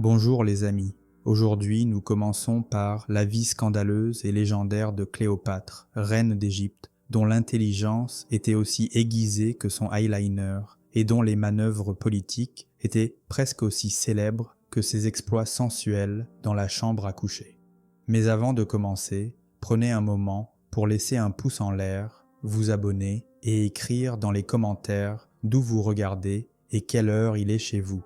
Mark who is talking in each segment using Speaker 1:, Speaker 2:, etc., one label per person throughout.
Speaker 1: Bonjour les amis, aujourd'hui nous commençons par la vie scandaleuse et légendaire de Cléopâtre, reine d'Égypte, dont l'intelligence était aussi aiguisée que son eyeliner et dont les manœuvres politiques étaient presque aussi célèbres que ses exploits sensuels dans la chambre à coucher. Mais avant de commencer, prenez un moment pour laisser un pouce en l'air, vous abonner et écrire dans les commentaires d'où vous regardez et quelle heure il est chez vous.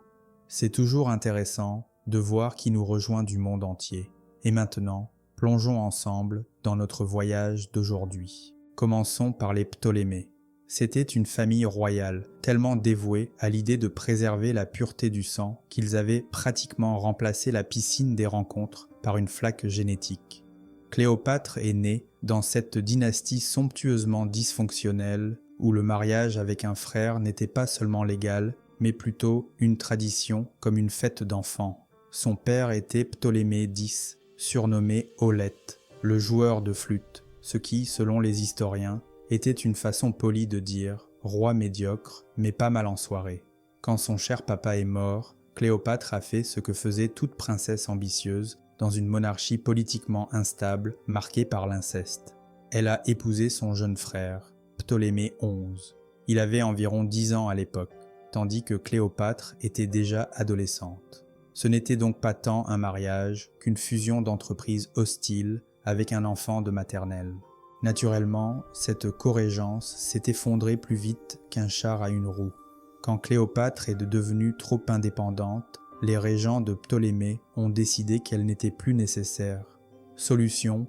Speaker 1: C'est toujours intéressant de voir qui nous rejoint du monde entier. Et maintenant, plongeons ensemble dans notre voyage d'aujourd'hui. Commençons par les Ptolémées. C'était une famille royale, tellement dévouée à l'idée de préserver la pureté du sang qu'ils avaient pratiquement remplacé la piscine des rencontres par une flaque génétique. Cléopâtre est née dans cette dynastie somptueusement dysfonctionnelle où le mariage avec un frère n'était pas seulement légal, mais plutôt une tradition comme une fête d'enfants. Son père était Ptolémée X, surnommé Aulète, le joueur de flûte, ce qui, selon les historiens, était une façon polie de dire « roi médiocre, mais pas mal en soirée ». Quand son cher papa est mort, Cléopâtre a fait ce que faisait toute princesse ambitieuse dans une monarchie politiquement instable marquée par l'inceste. Elle a épousé son jeune frère, Ptolémée XI. Il avait environ 10 ans à l'époque, tandis que Cléopâtre était déjà adolescente. Ce n'était donc pas tant un mariage qu'une fusion d'entreprises hostiles avec un enfant de maternelle. Naturellement, cette corégence s'est effondrée plus vite qu'un char à une roue. Quand Cléopâtre est devenue trop indépendante, les régents de Ptolémée ont décidé qu'elle n'était plus nécessaire. Solution,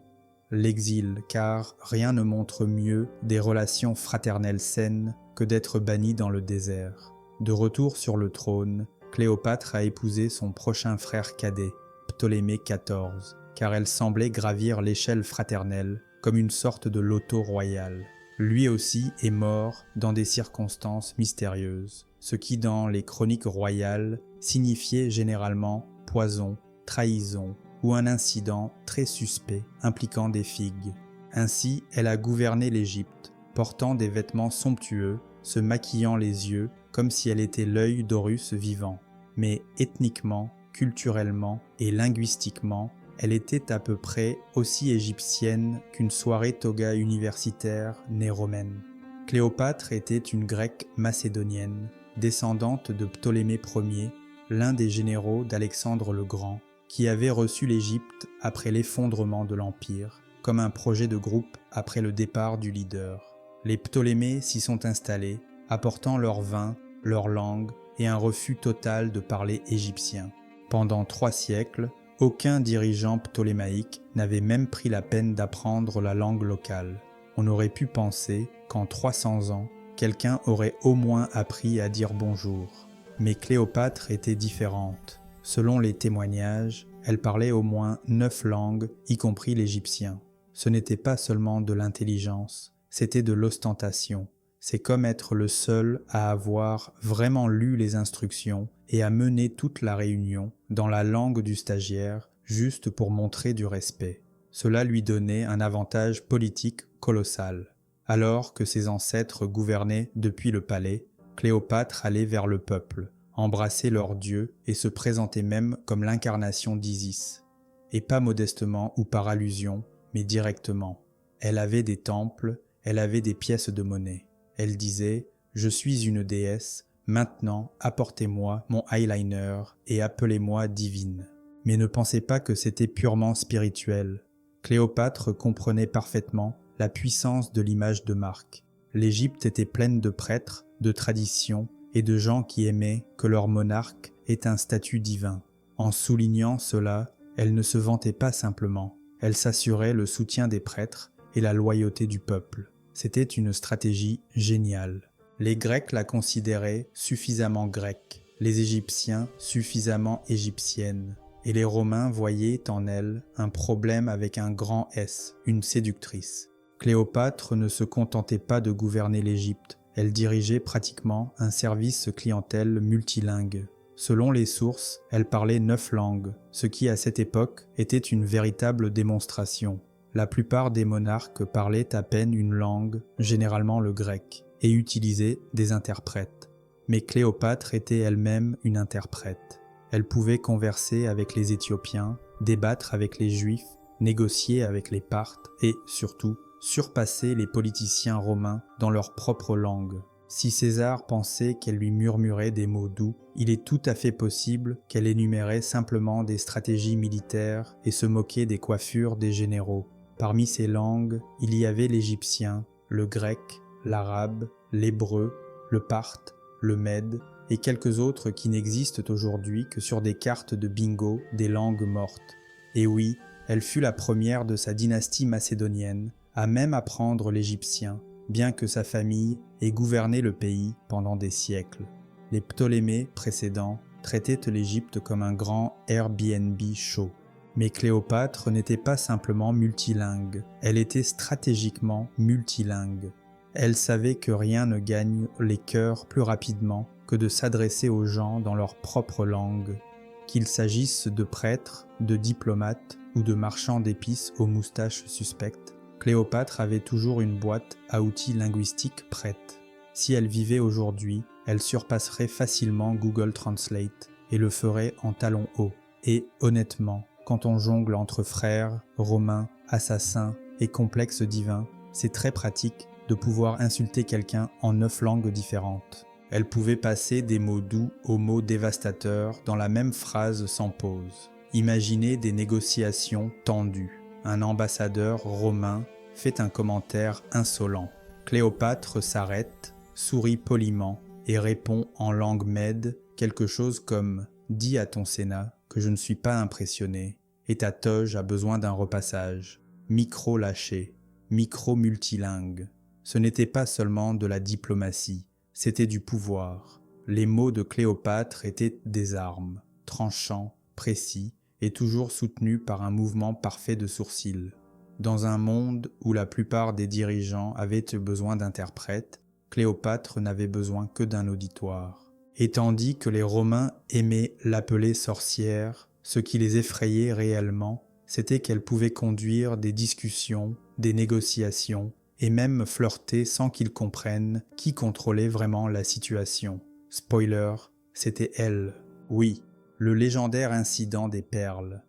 Speaker 1: l'exil, car rien ne montre mieux des relations fraternelles saines que d'être banni dans le désert. De retour sur le trône, Cléopâtre a épousé son prochain frère cadet, Ptolémée XIV, car elle semblait gravir l'échelle fraternelle comme une sorte de loto royal. Lui aussi est mort dans des circonstances mystérieuses, ce qui dans les chroniques royales signifiait généralement poison, trahison ou un incident très suspect impliquant des figues. Ainsi, elle a gouverné l'Égypte, portant des vêtements somptueux, se maquillant les yeux comme si elle était l'œil d'Horus vivant. Mais ethniquement, culturellement et linguistiquement, elle était à peu près aussi égyptienne qu'une soirée toga universitaire née romaine. Cléopâtre était une grecque macédonienne, descendante de Ptolémée Ier, l'un des généraux d'Alexandre le Grand, qui avait reçu l'Égypte après l'effondrement de l'Empire, comme un projet de groupe après le départ du leader. Les Ptolémées s'y sont installés, apportant leur vin, leur langue et un refus total de parler égyptien. Pendant 3 siècles, aucun dirigeant ptolémaïque n'avait même pris la peine d'apprendre la langue locale. On aurait pu penser qu'en 300 ans, quelqu'un aurait au moins appris à dire bonjour. Mais Cléopâtre était différente. Selon les témoignages, elle parlait au moins 9 langues, y compris l'égyptien. Ce n'était pas seulement de l'intelligence, c'était de l'ostentation. C'est comme être le seul à avoir vraiment lu les instructions et à mener toute la réunion dans la langue du stagiaire juste pour montrer du respect. Cela lui donnait un avantage politique colossal. Alors que ses ancêtres gouvernaient depuis le palais, Cléopâtre allait vers le peuple, embrassait leur dieu et se présentait même comme l'incarnation d'Isis. Et pas modestement ou par allusion, mais directement. Elle avait des temples, elle avait des pièces de monnaie. Elle disait « Je suis une déesse, maintenant apportez-moi mon eyeliner et appelez-moi divine ». Mais ne pensez pas que c'était purement spirituel. Cléopâtre comprenait parfaitement la puissance de l'image de marque. L'Égypte était pleine de prêtres, de traditions et de gens qui aimaient que leur monarque ait un statut divin. En soulignant cela, elle ne se vantait pas simplement, elle s'assurait le soutien des prêtres et la loyauté du peuple. C'était une stratégie géniale. Les Grecs la considéraient suffisamment grecque, les Égyptiens suffisamment égyptiennes, et les Romains voyaient en elle un problème avec un grand S, une séductrice. Cléopâtre ne se contentait pas de gouverner l'Égypte, elle dirigeait pratiquement un service clientèle multilingue. Selon les sources, elle parlait 9 langues, ce qui à cette époque était une véritable démonstration. La plupart des monarques parlaient à peine une langue, généralement le grec, et utilisaient des interprètes. Mais Cléopâtre était elle-même une interprète. Elle pouvait converser avec les Éthiopiens, débattre avec les Juifs, négocier avec les Parthes et, surtout, surpasser les politiciens romains dans leur propre langue. Si César pensait qu'elle lui murmurait des mots doux, il est tout à fait possible qu'elle énumérait simplement des stratégies militaires et se moquait des coiffures des généraux. Parmi ces langues, il y avait l'égyptien, le grec, l'arabe, l'hébreu, le parthe, le mède et quelques autres qui n'existent aujourd'hui que sur des cartes de bingo des langues mortes. Et oui, elle fut la première de sa dynastie macédonienne à même apprendre l'égyptien, bien que sa famille ait gouverné le pays pendant des siècles. Les Ptolémées précédents traitaient l'Égypte comme un grand Airbnb chaud. Mais Cléopâtre n'était pas simplement multilingue, elle était stratégiquement multilingue. Elle savait que rien ne gagne les cœurs plus rapidement que de s'adresser aux gens dans leur propre langue, qu'il s'agisse de prêtres, de diplomates ou de marchands d'épices aux moustaches suspectes. Cléopâtre avait toujours une boîte à outils linguistiques prête. Si elle vivait aujourd'hui, elle surpasserait facilement Google Translate et le ferait en talons hauts. Et honnêtement, quand on jongle entre frères, romains, assassins et complexes divins, c'est très pratique de pouvoir insulter quelqu'un en 9 langues différentes. Elle pouvait passer des mots doux aux mots dévastateurs dans la même phrase sans pause. Imaginez des négociations tendues. Un ambassadeur romain fait un commentaire insolent. Cléopâtre s'arrête, sourit poliment et répond en langue mède quelque chose comme « Dis à ton Sénat que je ne suis pas impressionné et ta toge a besoin d'un repassage. Micro lâché, micro multilingue. » Ce n'était pas seulement de la diplomatie, c'était du pouvoir. Les mots de Cléopâtre étaient des armes, tranchants, précis et toujours soutenus par un mouvement parfait de sourcils. Dans un monde où la plupart des dirigeants avaient besoin d'interprètes, Cléopâtre n'avait besoin que d'un auditoire. Et tandis que les Romains aimaient l'appeler sorcière, ce qui les effrayait réellement, c'était qu'elle pouvait conduire des discussions, des négociations, et même flirter sans qu'ils comprennent qui contrôlait vraiment la situation. Spoiler, c'était elle. Oui, le légendaire incident des perles.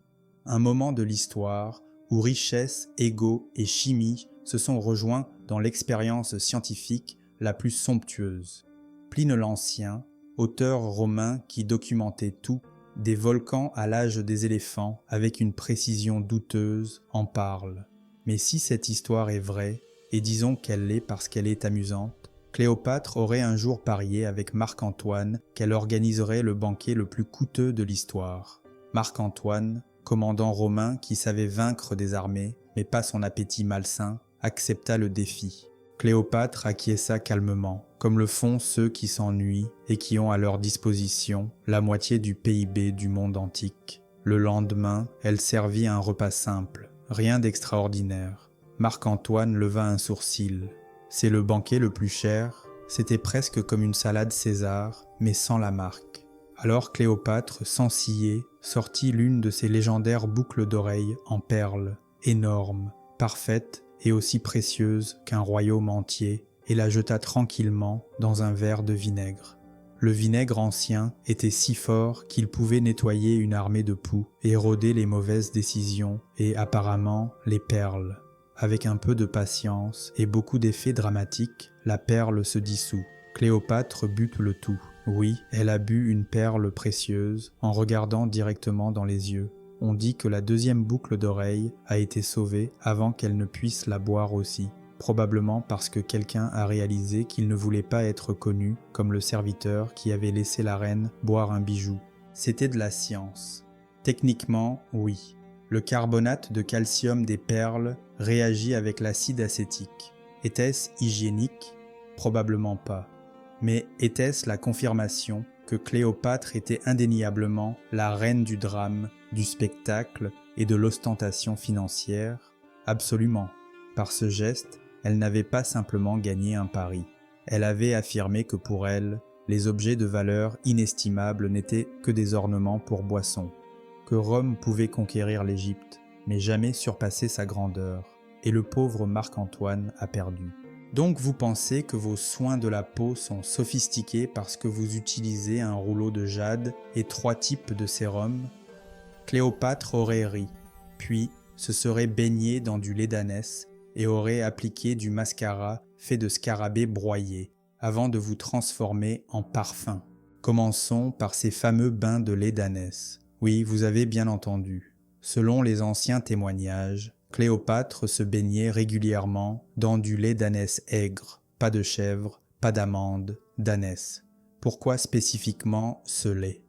Speaker 1: Un moment de l'histoire où richesse, ego et chimie se sont rejoints dans l'expérience scientifique la plus somptueuse. Pline l'Ancien, auteur romain qui documentait tout, des volcans à l'âge des éléphants avec une précision douteuse, en parle. Mais si cette histoire est vraie, et disons qu'elle l'est parce qu'elle est amusante, Cléopâtre aurait un jour parié avec Marc-Antoine qu'elle organiserait le banquet le plus coûteux de l'histoire. Marc-Antoine, commandant romain qui savait vaincre des armées, mais pas son appétit malsain, accepta le défi. Cléopâtre acquiesça calmement, comme le font ceux qui s'ennuient et qui ont à leur disposition la moitié du PIB du monde antique. Le lendemain, elle servit un repas simple, rien d'extraordinaire. Marc-Antoine leva un sourcil. C'est le banquet le plus cher, c'était presque comme une salade César, mais sans la marque. Alors Cléopâtre, sans ciller, sortit l'une de ses légendaires boucles d'oreilles en perles, énormes, parfaites et aussi précieuses qu'un royaume entier, et la jeta tranquillement dans un verre de vinaigre. Le vinaigre ancien était si fort qu'il pouvait nettoyer une armée de poux, éroder les mauvaises décisions et apparemment les perles. Avec un peu de patience et beaucoup d'effets dramatiques, la perle se dissout. Cléopâtre but le tout. Oui, elle a bu une perle précieuse en regardant directement dans les yeux. On dit que la deuxième boucle d'oreille a été sauvée avant qu'elle ne puisse la boire aussi. Probablement parce que quelqu'un a réalisé qu'il ne voulait pas être connu comme le serviteur qui avait laissé la reine boire un bijou. C'était de la science. Techniquement, oui. Le carbonate de calcium des perles réagit avec l'acide acétique. Était-ce hygiénique? Probablement pas. Mais était-ce la confirmation que Cléopâtre était indéniablement la reine du drame, du spectacle et de l'ostentation financière? Absolument. Par ce geste, elle n'avait pas simplement gagné un pari. Elle avait affirmé que pour elle, les objets de valeur inestimable n'étaient que des ornements pour boissons. Que Rome pouvait conquérir l'Égypte, mais jamais surpasser sa grandeur, et le pauvre Marc-Antoine a perdu. Donc vous pensez que vos soins de la peau sont sophistiqués parce que vous utilisez un rouleau de jade et 3 types de sérum? Cléopâtre aurait ri, puis se serait baignée dans du lait d'ânesse et aurait appliqué du mascara fait de scarabées broyés, avant de vous transformer en parfum. Commençons par ces fameux bains de lait d'ânesse. Oui, vous avez bien entendu. Selon les anciens témoignages, Cléopâtre se baignait régulièrement dans du lait d'ânesse aigre, pas de chèvre, pas d'amande, d'ânesse. Pourquoi spécifiquement ce lait?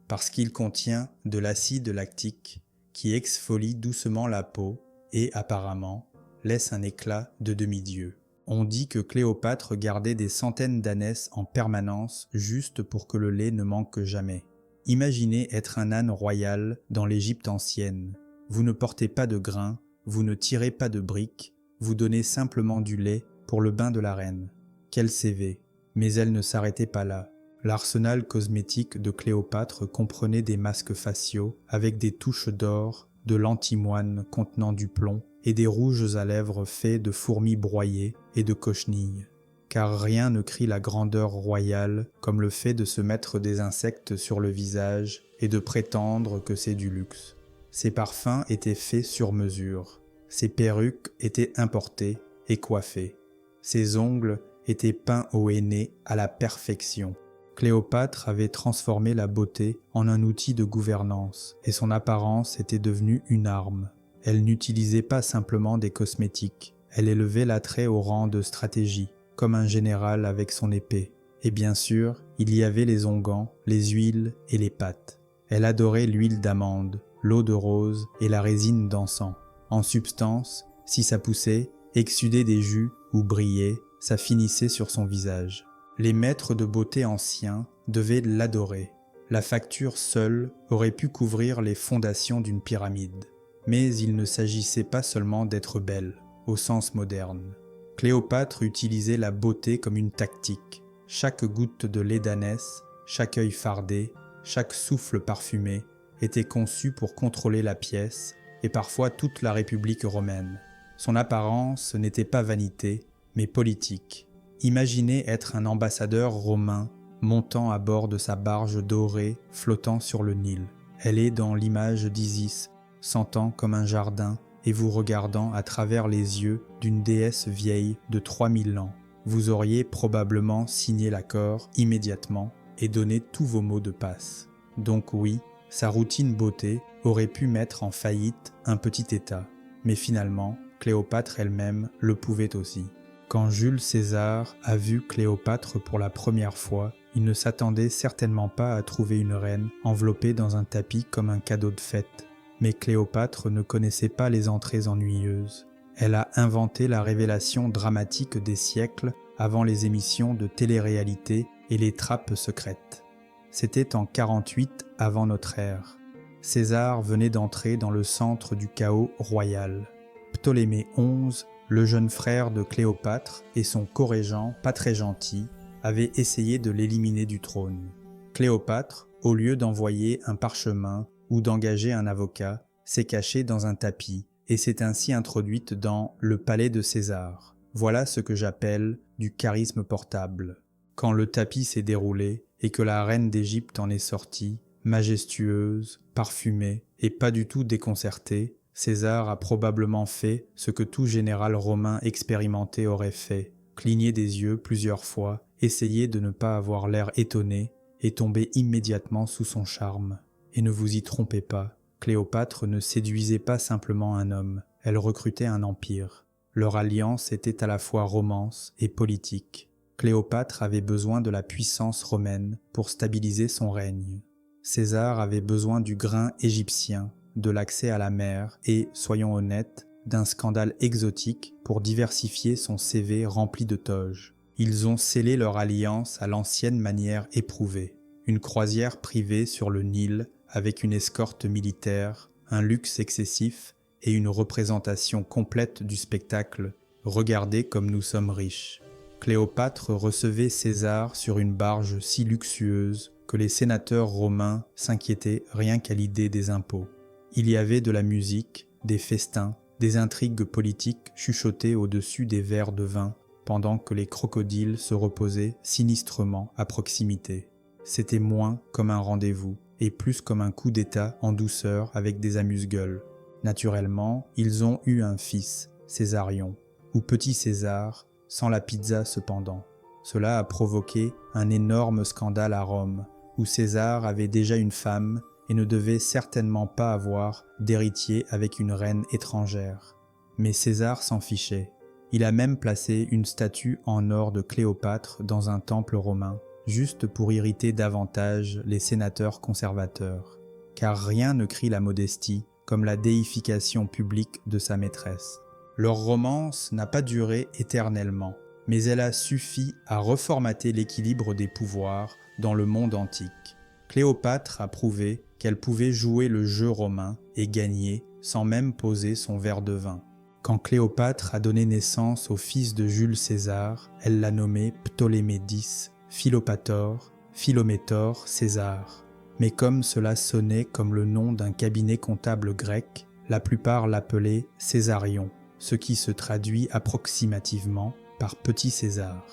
Speaker 1: Parce qu'il contient de l'acide lactique qui exfolie doucement la peau et, apparemment, laisse un éclat de demi-dieu. On dit que Cléopâtre gardait des centaines d'ânesses en permanence juste pour que le lait ne manque jamais. Imaginez être un âne royal dans l'Égypte ancienne. Vous ne portez pas de grains, vous ne tirez pas de briques, vous donnez simplement du lait pour le bain de la reine. Quel CV! Mais elle ne s'arrêtait pas là. L'arsenal cosmétique de Cléopâtre comprenait des masques faciaux avec des touches d'or, de l'antimoine contenant du plomb et des rouges à lèvres faits de fourmis broyées et de cochenilles. Car rien ne crie la grandeur royale comme le fait de se mettre des insectes sur le visage et de prétendre que c'est du luxe. Ses parfums étaient faits sur mesure, ses perruques étaient importées et coiffées, ses ongles étaient peints au henné à la perfection. Cléopâtre avait transformé la beauté en un outil de gouvernance et son apparence était devenue une arme. Elle n'utilisait pas simplement des cosmétiques, elle élevait l'attrait au rang de stratégie, comme un général avec son épée. Et bien sûr, il y avait les onguents, les huiles et les pâtes. Elle adorait l'huile d'amande, l'eau de rose et la résine d'encens. En substance, si ça poussait, exsudait des jus ou brillait, ça finissait sur son visage. Les maîtres de beauté anciens devaient l'adorer. La facture seule aurait pu couvrir les fondations d'une pyramide. Mais il ne s'agissait pas seulement d'être belle, au sens moderne. Cléopâtre utilisait la beauté comme une tactique. Chaque goutte de lait d'ânesse, chaque œil fardé, chaque souffle parfumé était conçu pour contrôler la pièce et parfois toute la République romaine. Son apparence n'était pas vanité, mais politique. Imaginez être un ambassadeur romain montant à bord de sa barge dorée flottant sur le Nil. Elle est dans l'image d'Isis, sentant comme un jardin et vous regardant à travers les yeux d'une déesse vieille de 3000 ans. Vous auriez probablement signé l'accord immédiatement et donné tous vos mots de passe. Donc oui, sa routine beauté aurait pu mettre en faillite un petit État, mais finalement, Cléopâtre elle-même le pouvait aussi. Quand Jules César a vu Cléopâtre pour la première fois, il ne s'attendait certainement pas à trouver une reine enveloppée dans un tapis comme un cadeau de fête. Mais Cléopâtre ne connaissait pas les entrées ennuyeuses. Elle a inventé la révélation dramatique des siècles avant les émissions de télé-réalité et les trappes secrètes. C'était en 48 avant notre ère. César venait d'entrer dans le centre du chaos royal. Ptolémée XI, le jeune frère de Cléopâtre et son corégent, pas très gentil, avaient essayé de l'éliminer du trône. Cléopâtre, au lieu d'envoyer un parchemin ou d'engager un avocat, s'est cachée dans un tapis et s'est ainsi introduite dans le palais de César. Voilà ce que j'appelle du charisme portable. Quand le tapis s'est déroulé et que la reine d'Égypte en est sortie, majestueuse, parfumée et pas du tout déconcertée, César a probablement fait ce que tout général romain expérimenté aurait fait, cligner des yeux plusieurs fois, essayer de ne pas avoir l'air étonné et tomber immédiatement sous son charme. Et ne vous y trompez pas, Cléopâtre ne séduisait pas simplement un homme, elle recrutait un empire. Leur alliance était à la fois romance et politique. Cléopâtre avait besoin de la puissance romaine pour stabiliser son règne. César avait besoin du grain égyptien, de l'accès à la mer et, soyons honnêtes, d'un scandale exotique pour diversifier son CV rempli de toges. Ils ont scellé leur alliance à l'ancienne manière éprouvée. Une croisière privée sur le Nil avec une escorte militaire, un luxe excessif et une représentation complète du spectacle. Regardez comme nous sommes riches. Cléopâtre recevait César sur une barge si luxueuse que les sénateurs romains s'inquiétaient rien qu'à l'idée des impôts. Il y avait de la musique, des festins, des intrigues politiques chuchotées au-dessus des verres de vin, pendant que les crocodiles se reposaient sinistrement à proximité. C'était moins comme un rendez-vous, et plus comme un coup d'état en douceur avec des amuse-gueules. Naturellement, ils ont eu un fils, Césarion, ou Petit César, sans la pizza cependant. Cela a provoqué un énorme scandale à Rome, où César avait déjà une femme et ne devait certainement pas avoir d'héritier avec une reine étrangère. Mais César s'en fichait. Il a même placé une statue en or de Cléopâtre dans un temple romain, juste pour irriter davantage les sénateurs conservateurs. Car rien ne crie la modestie comme la déification publique de sa maîtresse. Leur romance n'a pas duré éternellement, mais elle a suffi à reformater l'équilibre des pouvoirs dans le monde antique. Cléopâtre a prouvé qu'elle pouvait jouer le jeu romain et gagner sans même poser son verre de vin. Quand Cléopâtre a donné naissance au fils de Jules César, elle l'a nommé Ptolémée X, Philopator, Philométor, César. Mais comme cela sonnait comme le nom d'un cabinet comptable grec, la plupart l'appelaient Césarion, ce qui se traduit approximativement par Petit César.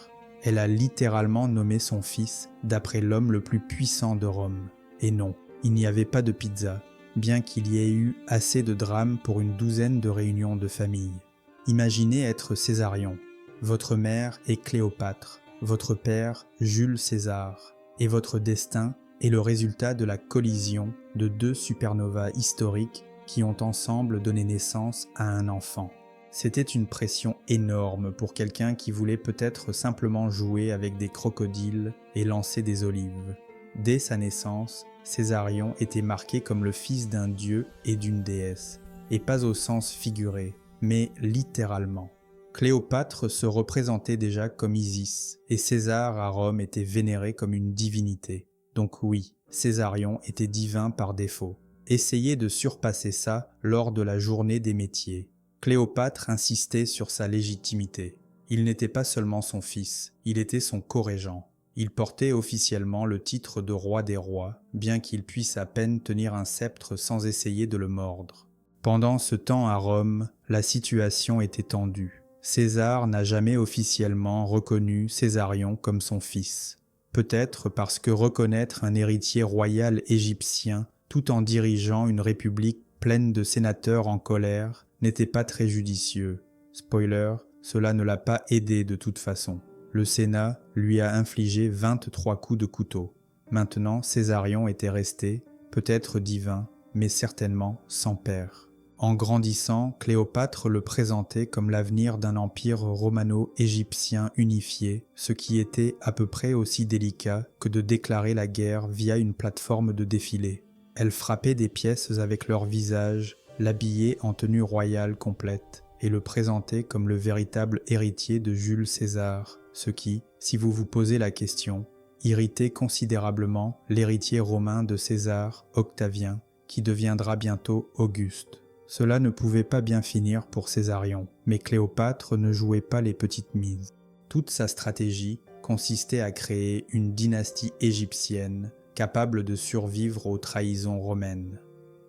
Speaker 1: Elle a littéralement nommé son fils d'après l'homme le plus puissant de Rome. Et non, il n'y avait pas de pizza, bien qu'il y ait eu assez de drames pour une douzaine de réunions de famille. Imaginez être Césarion. Votre mère est Cléopâtre, votre père Jules César, et votre destin est le résultat de la collision de deux supernovas historiques qui ont ensemble donné naissance à un enfant. C'était une pression énorme pour quelqu'un qui voulait peut-être simplement jouer avec des crocodiles et lancer des olives. Dès sa naissance, Césarion était marqué comme le fils d'un dieu et d'une déesse, et pas au sens figuré, mais littéralement. Cléopâtre se représentait déjà comme Isis, et César à Rome était vénéré comme une divinité. Donc oui, Césarion était divin par défaut. Essayez de surpasser ça lors de la journée des métiers. Cléopâtre insistait sur sa légitimité. Il n'était pas seulement son fils, il était son co-régent. Il portait officiellement le titre de roi des rois, bien qu'il puisse à peine tenir un sceptre sans essayer de le mordre. Pendant ce temps à Rome, la situation était tendue. César n'a jamais officiellement reconnu Césarion comme son fils. Peut-être parce que reconnaître un héritier royal égyptien tout en dirigeant une république pleine de sénateurs en colère n'était pas très judicieux. Spoiler, cela ne l'a pas aidé de toute façon. Le Sénat lui a infligé 23 coups de couteau. Maintenant, Césarion était resté, peut-être divin, mais certainement sans père. En grandissant, Cléopâtre le présentait comme l'avenir d'un empire romano-égyptien unifié, ce qui était à peu près aussi délicat que de déclarer la guerre via une plateforme de défilé. Elle frappait des pièces avec leur visage, l'habillait en tenue royale complète et le présentait comme le véritable héritier de Jules César, ce qui, si vous vous posez la question, irritait considérablement l'héritier romain de César, Octavien, qui deviendra bientôt Auguste. Cela ne pouvait pas bien finir pour Césarion, mais Cléopâtre ne jouait pas les petites mises. Toute sa stratégie consistait à créer une dynastie égyptienne capable de survivre aux trahisons romaines.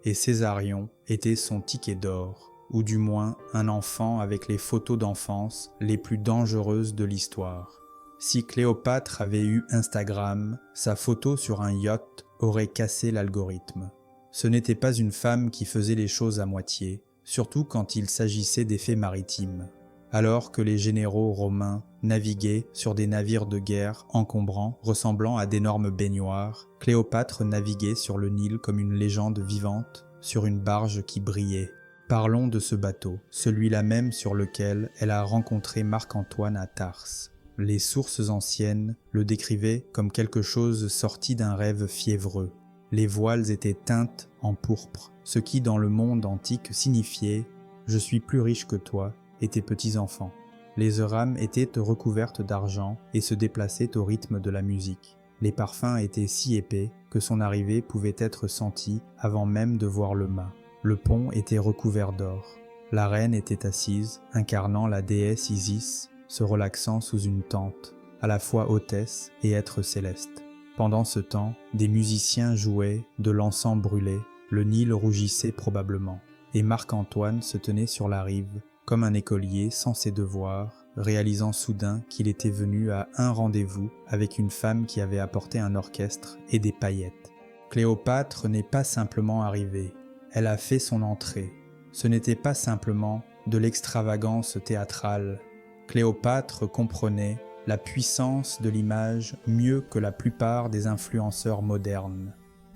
Speaker 1: Et Césarion était son ticket d'or, ou du moins un enfant avec les photos d'enfance les plus dangereuses de l'histoire. Si Cléopâtre avait eu Instagram, sa photo sur un yacht aurait cassé l'algorithme. Ce n'était pas une femme qui faisait les choses à moitié, surtout quand il s'agissait des faits maritimes. Alors que les généraux romains naviguaient sur des navires de guerre encombrants ressemblant à d'énormes baignoires, Cléopâtre naviguait sur le Nil comme une légende vivante sur une barge qui brillait. Parlons de ce bateau, celui-là même sur lequel elle a rencontré Marc-Antoine à Tarse. Les sources anciennes le décrivaient comme quelque chose sorti d'un rêve fiévreux. Les voiles étaient teintes en pourpre, ce qui dans le monde antique signifiait « Je suis plus riche que toi et tes petits-enfants ». Les rames étaient recouvertes d'argent et se déplaçaient au rythme de la musique. Les parfums étaient si épais que son arrivée pouvait être sentie avant même de voir le mât. Le pont était recouvert d'or. La reine était assise, incarnant la déesse Isis, se relaxant sous une tente, à la fois hôtesse et être céleste. Pendant ce temps, des musiciens jouaient, de l'encens brûlait, le Nil rougissait probablement, et Marc-Antoine se tenait sur la rive, comme un écolier sans ses devoirs, réalisant soudain qu'il était venu à un rendez-vous avec une femme qui avait apporté un orchestre et des paillettes. Cléopâtre n'est pas simplement arrivée, elle a fait son entrée. Ce n'était pas simplement de l'extravagance théâtrale. Cléopâtre comprenait la puissance de l'image mieux que la plupart des influenceurs modernes.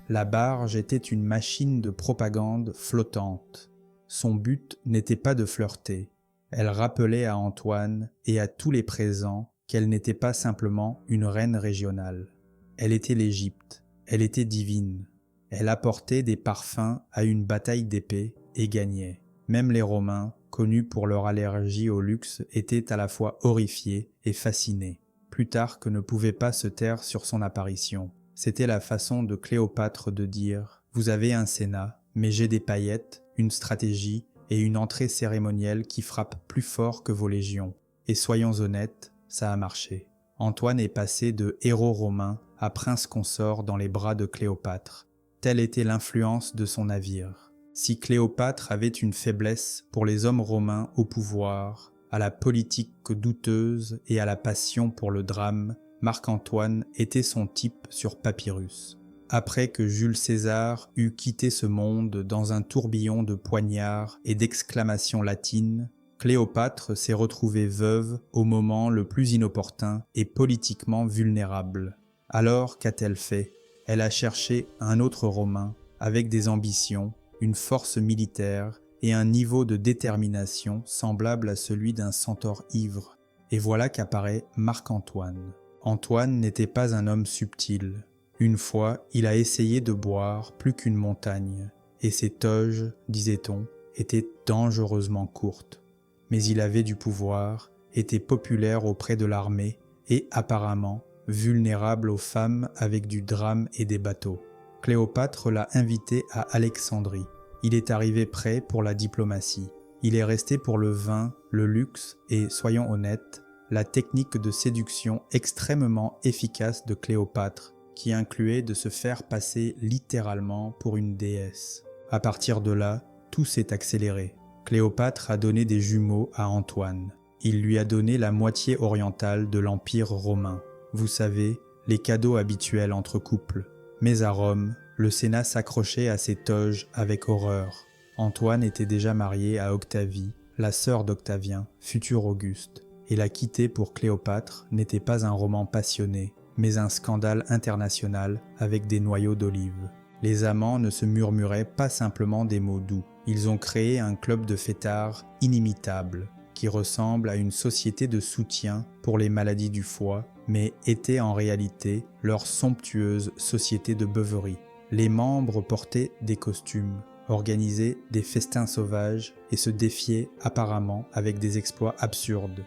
Speaker 1: La barge était une machine de propagande flottante. Son but n'était pas de flirter. Elle rappelait à Antoine et à tous les présents qu'elle n'était pas simplement une reine régionale. Elle était l'Égypte, elle était divine. Elle apportait des parfums à une bataille d'épée et gagnait. Même les Romains, connus pour leur allergie au luxe, étaient à la fois horrifiés et fascinés. Plutarque ne pouvait pas se taire sur son apparition. C'était la façon de Cléopâtre de dire « Vous avez un Sénat, mais j'ai des paillettes, une stratégie et une entrée cérémonielle qui frappent plus fort que vos légions. Et soyons honnêtes, ça a marché. » Antoine est passé de héros romain à prince consort dans les bras de Cléopâtre. Telle était l'influence de son navire. Si Cléopâtre avait une faiblesse pour les hommes romains au pouvoir, à la politique douteuse et à la passion pour le drame, Marc-Antoine était son type sur papyrus. Après que Jules César eut quitté ce monde dans un tourbillon de poignards et d'exclamations latines, Cléopâtre s'est retrouvée veuve au moment le plus inopportun et politiquement vulnérable. Alors qu'a-t-elle fait? Elle a cherché un autre Romain avec des ambitions, une force militaire et un niveau de détermination semblable à celui d'un centaure ivre. Et voilà qu'apparaît Marc-Antoine. Antoine n'était pas un homme subtil. Une fois, il a essayé de boire plus qu'une montagne, et ses toges, disait-on, étaient dangereusement courtes. Mais il avait du pouvoir, était populaire auprès de l'armée et apparemment vulnérable aux femmes avec du drame et des bateaux. Cléopâtre l'a invité à Alexandrie. Il est arrivé prêt pour la diplomatie. Il est resté pour le vin, le luxe et, soyons honnêtes, la technique de séduction extrêmement efficace de Cléopâtre, qui incluait de se faire passer littéralement pour une déesse. À partir de là, tout s'est accéléré. Cléopâtre a donné des jumeaux à Antoine. Il lui a donné la moitié orientale de l'Empire romain. Vous savez, les cadeaux habituels entre couples. Mais à Rome, le Sénat s'accrochait à ses toges avec horreur. Antoine était déjà marié à Octavie, la sœur d'Octavien, futur Auguste, et la quitter pour Cléopâtre n'était pas un roman passionné, mais un scandale international avec des noyaux d'olive. Les amants ne se murmuraient pas simplement des mots doux, ils ont créé un club de fêtards inimitable, qui ressemble à une société de soutien pour les maladies du foie, mais était en réalité leur somptueuse société de beuverie. Les membres portaient des costumes, organisaient des festins sauvages et se défiaient apparemment avec des exploits absurdes.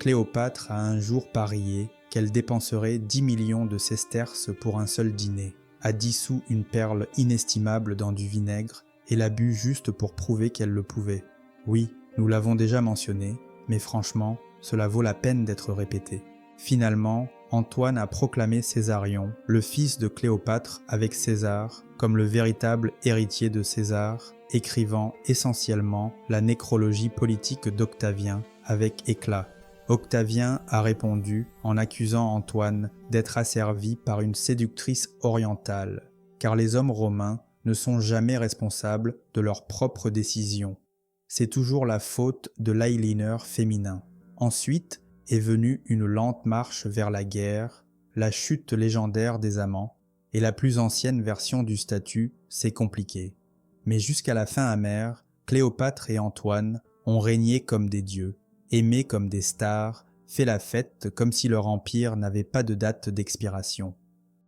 Speaker 1: Cléopâtre a un jour parié qu'elle dépenserait 10 millions de sesterces pour un seul dîner, a dissous une perle inestimable dans du vinaigre et l'a bu juste pour prouver qu'elle le pouvait. Oui, nous l'avons déjà mentionné, mais franchement, cela vaut la peine d'être répété. Finalement, Antoine a proclamé Césarion, le fils de Cléopâtre avec César, comme le véritable héritier de César, écrivant essentiellement la nécrologie politique d'Octavien avec éclat. Octavien a répondu en accusant Antoine d'être asservi par une séductrice orientale, car les hommes romains ne sont jamais responsables de leurs propres décisions. C'est toujours la faute de l'eyeliner féminin. Ensuite est venue une lente marche vers la guerre, la chute légendaire des amants, et la plus ancienne version du statut, c'est compliqué. Mais jusqu'à la fin amère, Cléopâtre et Antoine ont régné comme des dieux, aimés comme des stars, fait la fête comme si leur empire n'avait pas de date d'expiration.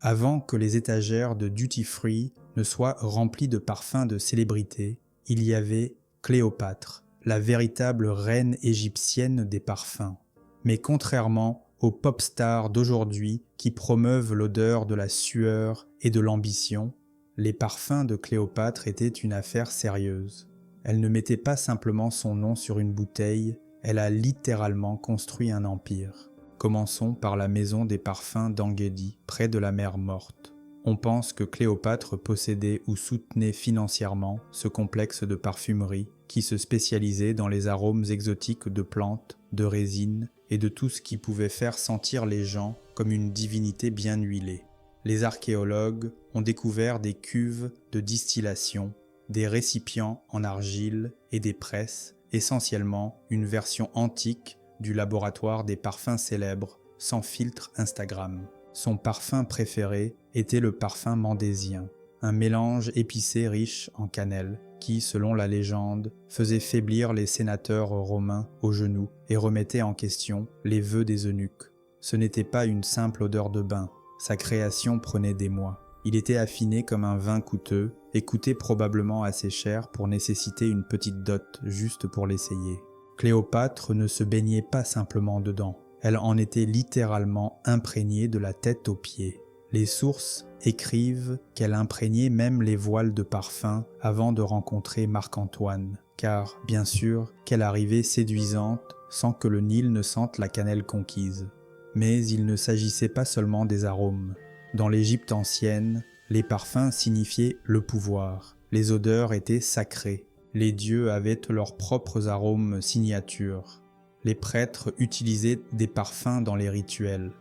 Speaker 1: Avant que les étagères de duty-free ne soient remplies de parfums de célébrités, il y avait Cléopâtre, la véritable reine égyptienne des parfums. Mais contrairement aux pop stars d'aujourd'hui qui promeuvent l'odeur de la sueur et de l'ambition, les parfums de Cléopâtre étaient une affaire sérieuse. Elle ne mettait pas simplement son nom sur une bouteille, elle a littéralement construit un empire. Commençons par la maison des parfums d'Enguédi, près de la mer Morte. On pense que Cléopâtre possédait ou soutenait financièrement ce complexe de parfumerie qui se spécialisait dans les arômes exotiques de plantes, de résines et de tout ce qui pouvait faire sentir les gens comme une divinité bien huilée. Les archéologues ont découvert des cuves de distillation, des récipients en argile et des presses, essentiellement une version antique du laboratoire des parfums célèbres sans filtre Instagram. Son parfum préféré était le parfum mandésien, un mélange épicé riche en cannelle qui, selon la légende, faisait faiblir les sénateurs romains aux genoux et remettait en question les vœux des eunuques. Ce n'était pas une simple odeur de bain, sa création prenait des mois. Il était affiné comme un vin coûteux et coûtait probablement assez cher pour nécessiter une petite dot juste pour l'essayer. Cléopâtre ne se baignait pas simplement dedans, elle en était littéralement imprégnée de la tête aux pieds. Les sources écrivent qu'elle imprégnait même les voiles de parfum avant de rencontrer Marc-Antoine, car, bien sûr, qu'elle arrivait séduisante sans que le Nil ne sente la cannelle conquise. Mais il ne s'agissait pas seulement des arômes. Dans l'Égypte ancienne, les parfums signifiaient le pouvoir, les odeurs étaient sacrées, les dieux avaient leurs propres arômes signatures. Les prêtres utilisaient des parfums dans les rituels.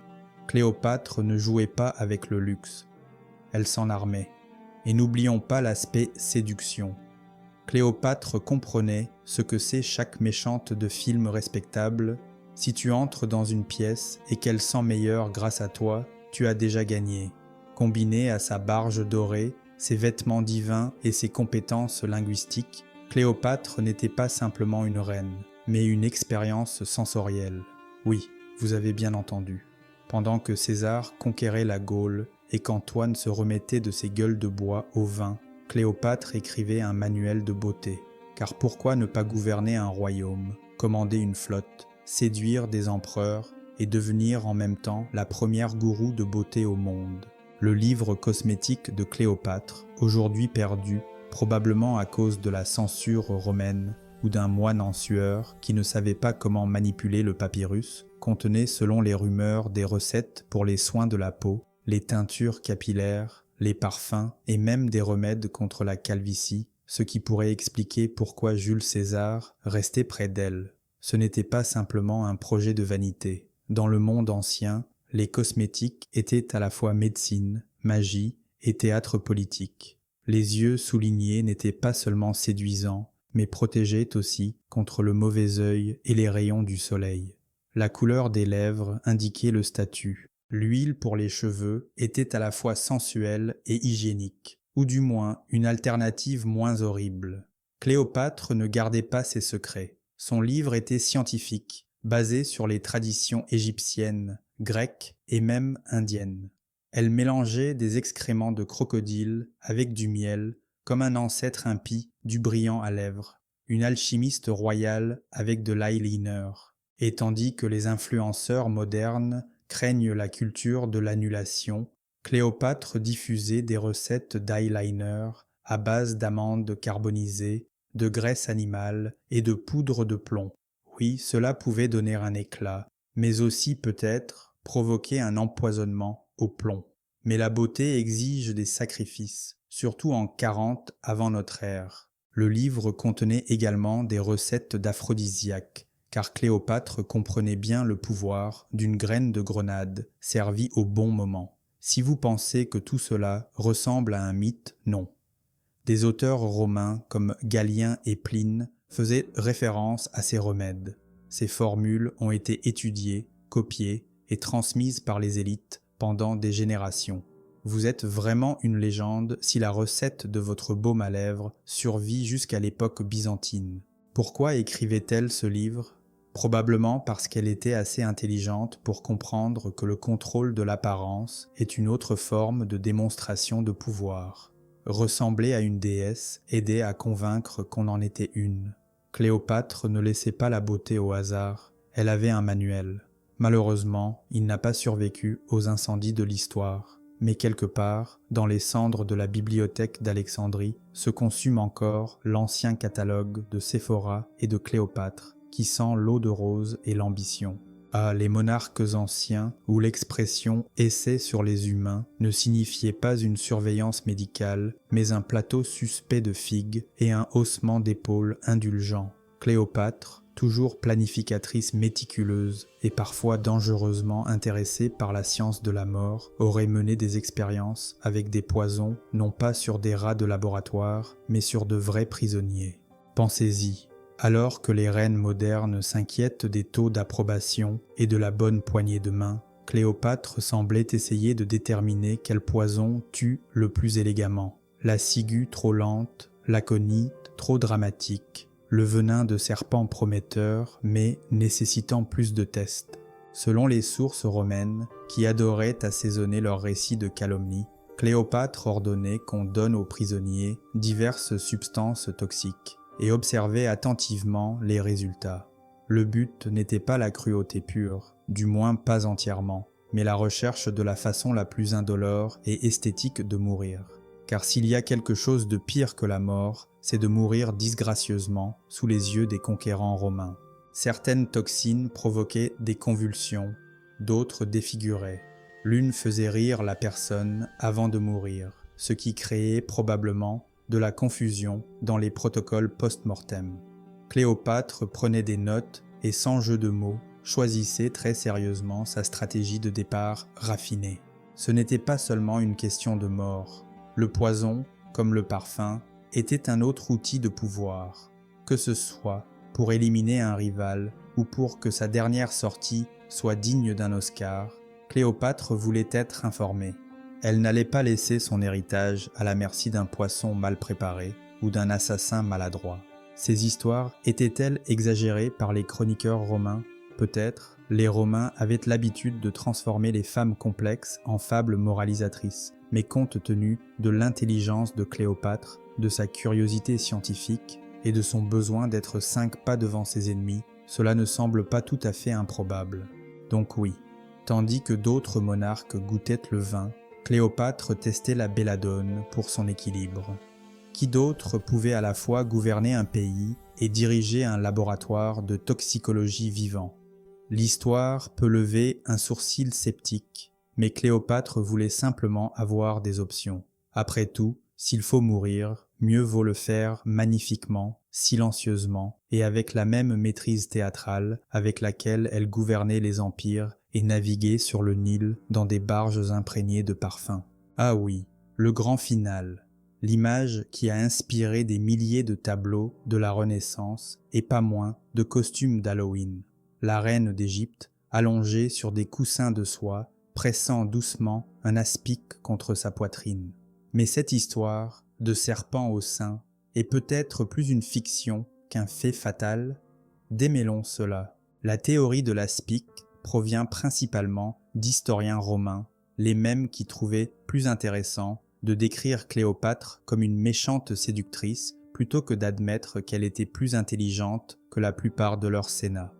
Speaker 1: Cléopâtre ne jouait pas avec le luxe, elle s'en armait. Et n'oublions pas l'aspect séduction. Cléopâtre comprenait ce que c'est chaque méchante de film respectable. Si tu entres dans une pièce et qu'elle sent meilleure grâce à toi, tu as déjà gagné. Combiné à sa barge dorée, ses vêtements divins et ses compétences linguistiques, Cléopâtre n'était pas simplement une reine, mais une expérience sensorielle. Oui, vous avez bien entendu. Pendant que César conquérait la Gaule et qu'Antoine se remettait de ses gueules de bois au vin, Cléopâtre écrivait un manuel de beauté. Car pourquoi ne pas gouverner un royaume, commander une flotte, séduire des empereurs et devenir en même temps la première gourou de beauté au monde? Le livre cosmétique de Cléopâtre, aujourd'hui perdu, probablement à cause de la censure romaine ou d'un moine en sueur qui ne savait pas comment manipuler le papyrus, contenait selon les rumeurs des recettes pour les soins de la peau, les teintures capillaires, les parfums et même des remèdes contre la calvitie, ce qui pourrait expliquer pourquoi Jules César restait près d'elle. Ce n'était pas simplement un projet de vanité. Dans le monde ancien, les cosmétiques étaient à la fois médecine, magie et théâtre politique. Les yeux soulignés n'étaient pas seulement séduisants, mais protégeaient aussi contre le mauvais œil et les rayons du soleil. La couleur des lèvres indiquait le statut. L'huile pour les cheveux était à la fois sensuelle et hygiénique, ou du moins une alternative moins horrible. Cléopâtre ne gardait pas ses secrets. Son livre était scientifique, basé sur les traditions égyptiennes, grecques et même indiennes. Elle mélangeait des excréments de crocodile avec du miel, comme un ancêtre impie du brillant à lèvres, une alchimiste royale avec de l'eyeliner. Et tandis que les influenceurs modernes craignent la culture de l'annulation, Cléopâtre diffusait des recettes d'eyeliner à base d'amandes carbonisées, de graisse animale et de poudre de plomb. Oui, cela pouvait donner un éclat, mais aussi peut-être provoquer un empoisonnement au plomb. Mais la beauté exige des sacrifices, surtout en 40 avant notre ère. Le livre contenait également des recettes d'aphrodisiaques, car Cléopâtre comprenait bien le pouvoir d'une graine de grenade servie au bon moment. Si vous pensez que tout cela ressemble à un mythe, non. Des auteurs romains comme Galien et Pline faisaient référence à ces remèdes. Ces formules ont été étudiées, copiées et transmises par les élites pendant des générations. Vous êtes vraiment une légende si la recette de votre baume à lèvres survit jusqu'à l'époque byzantine. Pourquoi écrivait-elle ce livre ? Probablement parce qu'elle était assez intelligente pour comprendre que le contrôle de l'apparence est une autre forme de démonstration de pouvoir. Ressembler à une déesse aidait à convaincre qu'on en était une. Cléopâtre ne laissait pas la beauté au hasard, elle avait un manuel. Malheureusement, il n'a pas survécu aux incendies de l'histoire, mais quelque part, dans les cendres de la bibliothèque d'Alexandrie, se consume encore l'ancien catalogue de Séphora et de Cléopâtre, qui sent l'eau de rose et l'ambition. Ah, les monarques anciens, où l'expression « essai sur les humains » ne signifiait pas une surveillance médicale, mais un plateau suspect de figues et un haussement d'épaules indulgent. Cléopâtre toujours planificatrice méticuleuse et parfois dangereusement intéressée par la science de la mort, aurait mené des expériences avec des poisons non pas sur des rats de laboratoire, mais sur de vrais prisonniers. Pensez-y, alors que les reines modernes s'inquiètent des taux d'approbation et de la bonne poignée de main, Cléopâtre semblait essayer de déterminer quel poison tue le plus élégamment. La ciguë trop lente, l'aconite trop dramatique, le venin de serpent prometteur mais nécessitant plus de tests. Selon les sources romaines, qui adoraient assaisonner leurs récits de calomnie, Cléopâtre ordonnait qu'on donne aux prisonniers diverses substances toxiques et observait attentivement les résultats. Le but n'était pas la cruauté pure, du moins pas entièrement, mais la recherche de la façon la plus indolore et esthétique de mourir. Car s'il y a quelque chose de pire que la mort, c'est de mourir disgracieusement sous les yeux des conquérants romains. Certaines toxines provoquaient des convulsions, d'autres défiguraient. L'une faisait rire la personne avant de mourir, ce qui créait probablement de la confusion dans les protocoles post-mortem. Cléopâtre prenait des notes et sans jeu de mots, choisissait très sérieusement sa stratégie de départ raffinée. Ce n'était pas seulement une question de mort. Le poison, comme le parfum, était un autre outil de pouvoir, que ce soit pour éliminer un rival ou pour que sa dernière sortie soit digne d'un Oscar. Cléopâtre voulait être informée. Elle n'allait pas laisser son héritage à la merci d'un poisson mal préparé ou d'un assassin maladroit. Ces histoires étaient-elles exagérées par les chroniqueurs romains? Peut-être, les Romains avaient l'habitude de transformer les femmes complexes en fables moralisatrices, mais compte tenu de l'intelligence de Cléopâtre, de sa curiosité scientifique et de son besoin d'être 5 pas devant ses ennemis, cela ne semble pas tout à fait improbable. Donc oui, tandis que d'autres monarques goûtaient le vin, Cléopâtre testait la belladone pour son équilibre. Qui d'autre pouvait à la fois gouverner un pays et diriger un laboratoire de toxicologie vivant? L'histoire peut lever un sourcil sceptique, mais Cléopâtre voulait simplement avoir des options. Après tout, s'il faut mourir, mieux vaut le faire magnifiquement, silencieusement et avec la même maîtrise théâtrale avec laquelle elle gouvernait les empires et naviguait sur le Nil dans des barges imprégnées de parfums. Ah oui, le grand final, l'image qui a inspiré des milliers de tableaux de la Renaissance et pas moins de costumes d'Halloween. La reine d'Égypte, allongée sur des coussins de soie, pressant doucement un aspic contre sa poitrine. Mais cette histoire, de serpent au sein, est peut-être plus une fiction qu'un fait fatal. Démêlons cela. La théorie de l'aspic provient principalement d'historiens romains, les mêmes qui trouvaient plus intéressant de décrire Cléopâtre comme une méchante séductrice plutôt que d'admettre qu'elle était plus intelligente que la plupart de leur sénat.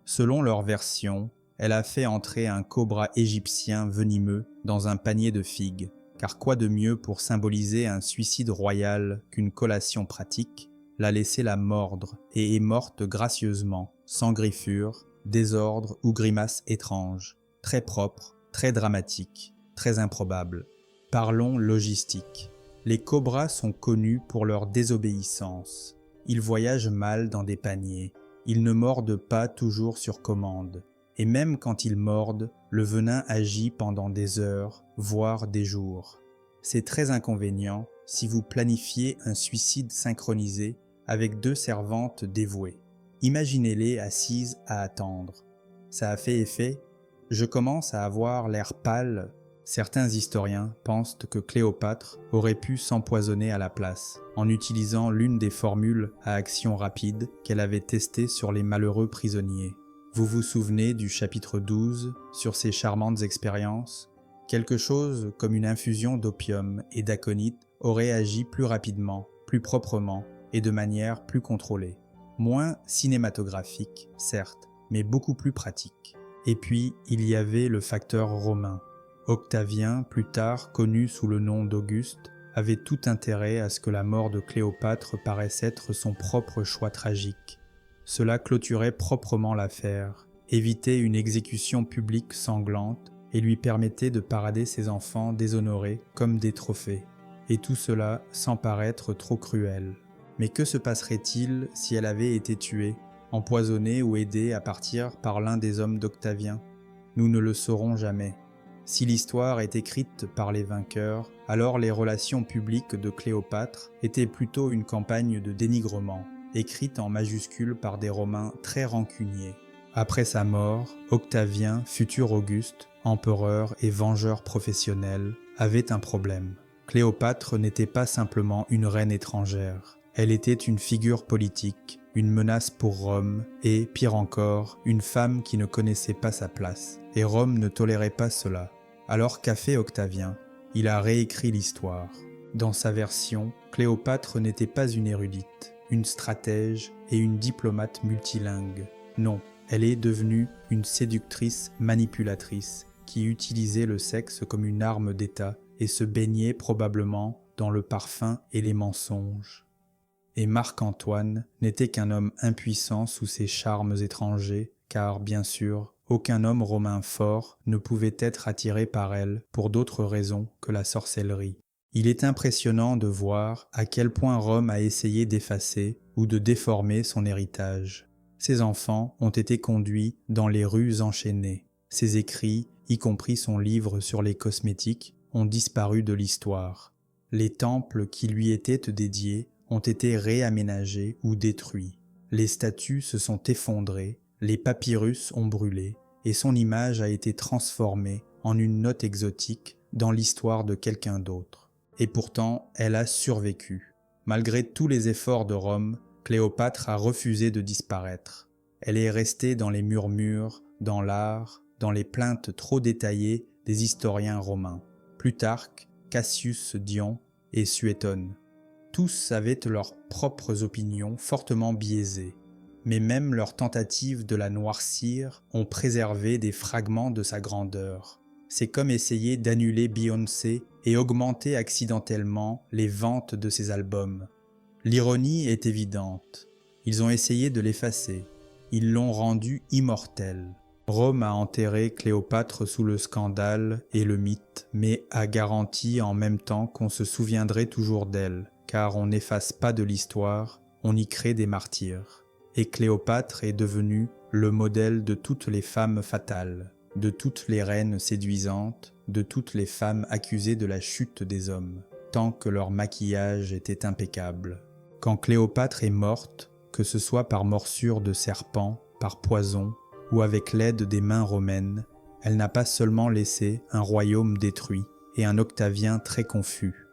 Speaker 1: Selon leur version, elle a fait entrer un cobra égyptien venimeux dans un panier de figues, car quoi de mieux pour symboliser un suicide royal qu'une collation pratique, l'a laissé la mordre et est morte gracieusement, sans griffure, désordre ou grimace étrange, très propre, très dramatique, très improbable. Parlons logistique. Les cobras sont connus pour leur désobéissance. Ils voyagent mal dans des paniers. Ils ne mordent pas toujours sur commande. Et même quand ils mordent, le venin agit pendant des heures, voire des jours. C'est très inconvénient si vous planifiez un suicide synchronisé avec 2 servantes dévouées. Imaginez-les assises à attendre. Ça a fait effet? Je commence à avoir l'air pâle. Certains historiens pensent que Cléopâtre aurait pu s'empoisonner à la place, en utilisant l'une des formules à action rapide qu'elle avait testées sur les malheureux prisonniers. Vous vous souvenez du chapitre 12 sur ces charmantes expériences? Quelque chose comme une infusion d'opium et d'aconite aurait agi plus rapidement, plus proprement et de manière plus contrôlée. Moins cinématographique, certes, mais beaucoup plus pratique. Et puis, il y avait le facteur romain. Octavien, plus tard connu sous le nom d'Auguste, avait tout intérêt à ce que la mort de Cléopâtre paraisse être son propre choix tragique. Cela clôturait proprement l'affaire, évitait une exécution publique sanglante et lui permettait de parader ses enfants déshonorés comme des trophées. Et tout cela sans paraître trop cruel. Mais que se passerait-il si elle avait été tuée? empoisonnée ou aidée à partir par l'un des hommes d'Octavien? Nous ne le saurons jamais. Si l'histoire est écrite par les vainqueurs, alors les relations publiques de Cléopâtre étaient plutôt une campagne de dénigrement, écrite en majuscules par des Romains très rancuniers. Après sa mort, Octavien, futur Auguste, empereur et vengeur professionnel, avait un problème. Cléopâtre n'était pas simplement une reine étrangère, elle était une figure politique, une menace pour Rome et, pire encore, une femme qui ne connaissait pas sa place. Et Rome ne tolérait pas cela. Alors qu'a fait Octavien? Il a réécrit l'histoire. Dans sa version, Cléopâtre n'était pas une érudite, une stratège et une diplomate multilingue. Non, elle est devenue une séductrice manipulatrice qui utilisait le sexe comme une arme d'État et se baignait probablement dans le parfum et les mensonges. Et Marc-Antoine n'était qu'un homme impuissant sous ses charmes étrangers, car, bien sûr, aucun homme romain fort ne pouvait être attiré par elle pour d'autres raisons que la sorcellerie. Il est impressionnant de voir à quel point Rome a essayé d'effacer ou de déformer son héritage. Ses enfants ont été conduits dans les rues enchaînées. Ses écrits, y compris son livre sur les cosmétiques, ont disparu de l'histoire. Les temples qui lui étaient dédiés ont été réaménagés ou détruits. Les statues se sont effondrées, les papyrus ont brûlé, et son image a été transformée en une note exotique dans l'histoire de quelqu'un d'autre. Et pourtant, elle a survécu. Malgré tous les efforts de Rome, Cléopâtre a refusé de disparaître. Elle est restée dans les murmures, dans l'art, dans les plaintes trop détaillées des historiens romains. Plutarque, Cassius Dion et Suétone. Tous avaient leurs propres opinions fortement biaisées, mais même leurs tentatives de la noircir ont préservé des fragments de sa grandeur. C'est comme essayer d'annuler Beyoncé et augmenter accidentellement les ventes de ses albums. L'ironie est évidente. Ils ont essayé de l'effacer. Ils l'ont rendue immortelle. Rome a enterré Cléopâtre sous le scandale et le mythe, mais a garanti en même temps qu'on se souviendrait toujours d'elle, car on n'efface pas de l'histoire, on y crée des martyrs. Et Cléopâtre est devenue le modèle de toutes les femmes fatales, de toutes les reines séduisantes, de toutes les femmes accusées de la chute des hommes, tant que leur maquillage était impeccable. Quand Cléopâtre est morte, que ce soit par morsure de serpent, par poison, ou avec l'aide des mains romaines, elle n'a pas seulement laissé un royaume détruit et un Octavien très confus.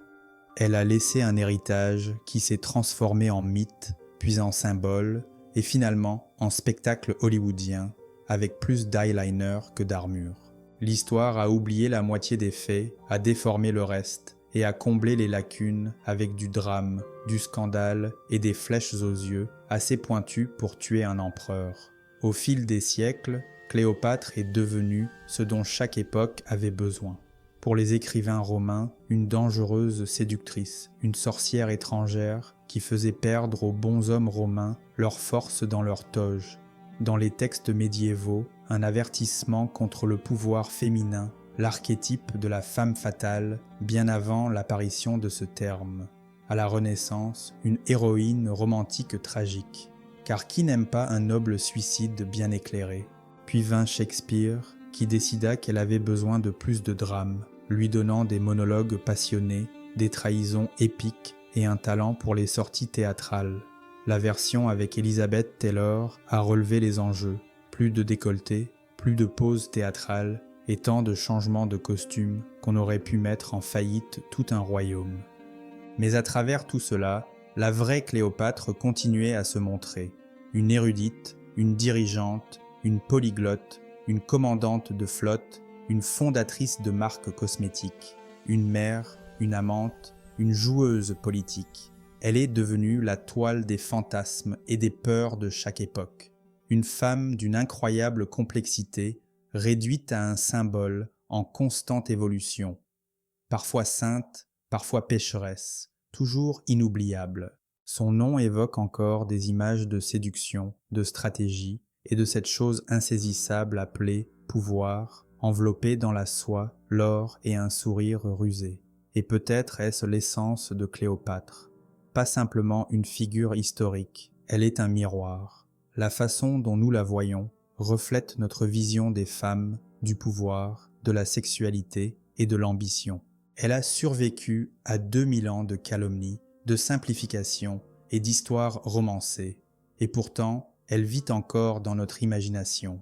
Speaker 1: Elle a laissé un héritage qui s'est transformé en mythe, puis en symbole, et finalement en spectacle hollywoodien, avec plus d'eyeliner que d'armure. L'histoire a oublié la moitié des faits, a déformé le reste, et a comblé les lacunes avec du drame, du scandale et des flèches aux yeux assez pointues pour tuer un empereur. Au fil des siècles, Cléopâtre est devenue ce dont chaque époque avait besoin. Pour les écrivains romains, une dangereuse séductrice, une sorcière étrangère qui faisait perdre aux bons hommes romains leur force dans leur toge. Dans les textes médiévaux, un avertissement contre le pouvoir féminin, l'archétype de la femme fatale, bien avant l'apparition de ce terme. À la Renaissance, une héroïne romantique tragique. Car qui n'aime pas un noble suicide bien éclairé? Puis vint Shakespeare, qui décida qu'elle avait besoin de plus de drame, lui donnant des monologues passionnés, des trahisons épiques et un talent pour les sorties théâtrales. La version avec Elizabeth Taylor a relevé les enjeux, plus de décolleté, plus de pauses théâtrales et tant de changements de costumes qu'on aurait pu mettre en faillite tout un royaume. Mais à travers tout cela, la vraie Cléopâtre continuait à se montrer. Une érudite, une dirigeante, une polyglotte, une commandante de flotte, une fondatrice de marques cosmétiques, une mère, une amante, une joueuse politique. Elle est devenue la toile des fantasmes et des peurs de chaque époque. Une femme d'une incroyable complexité, réduite à un symbole en constante évolution. Parfois sainte, parfois pécheresse, toujours inoubliable. Son nom évoque encore des images de séduction, de stratégie et de cette chose insaisissable appelée pouvoir, enveloppée dans la soie, l'or et un sourire rusé. Et peut-être est-ce l'essence de Cléopâtre. Pas simplement une figure historique, elle est un miroir. La façon dont nous la voyons reflète notre vision des femmes, du pouvoir, de la sexualité et de l'ambition. Elle a survécu à 2000 ans de calomnie, de simplification et d'histoires romancées, et pourtant elle vit encore dans notre imagination.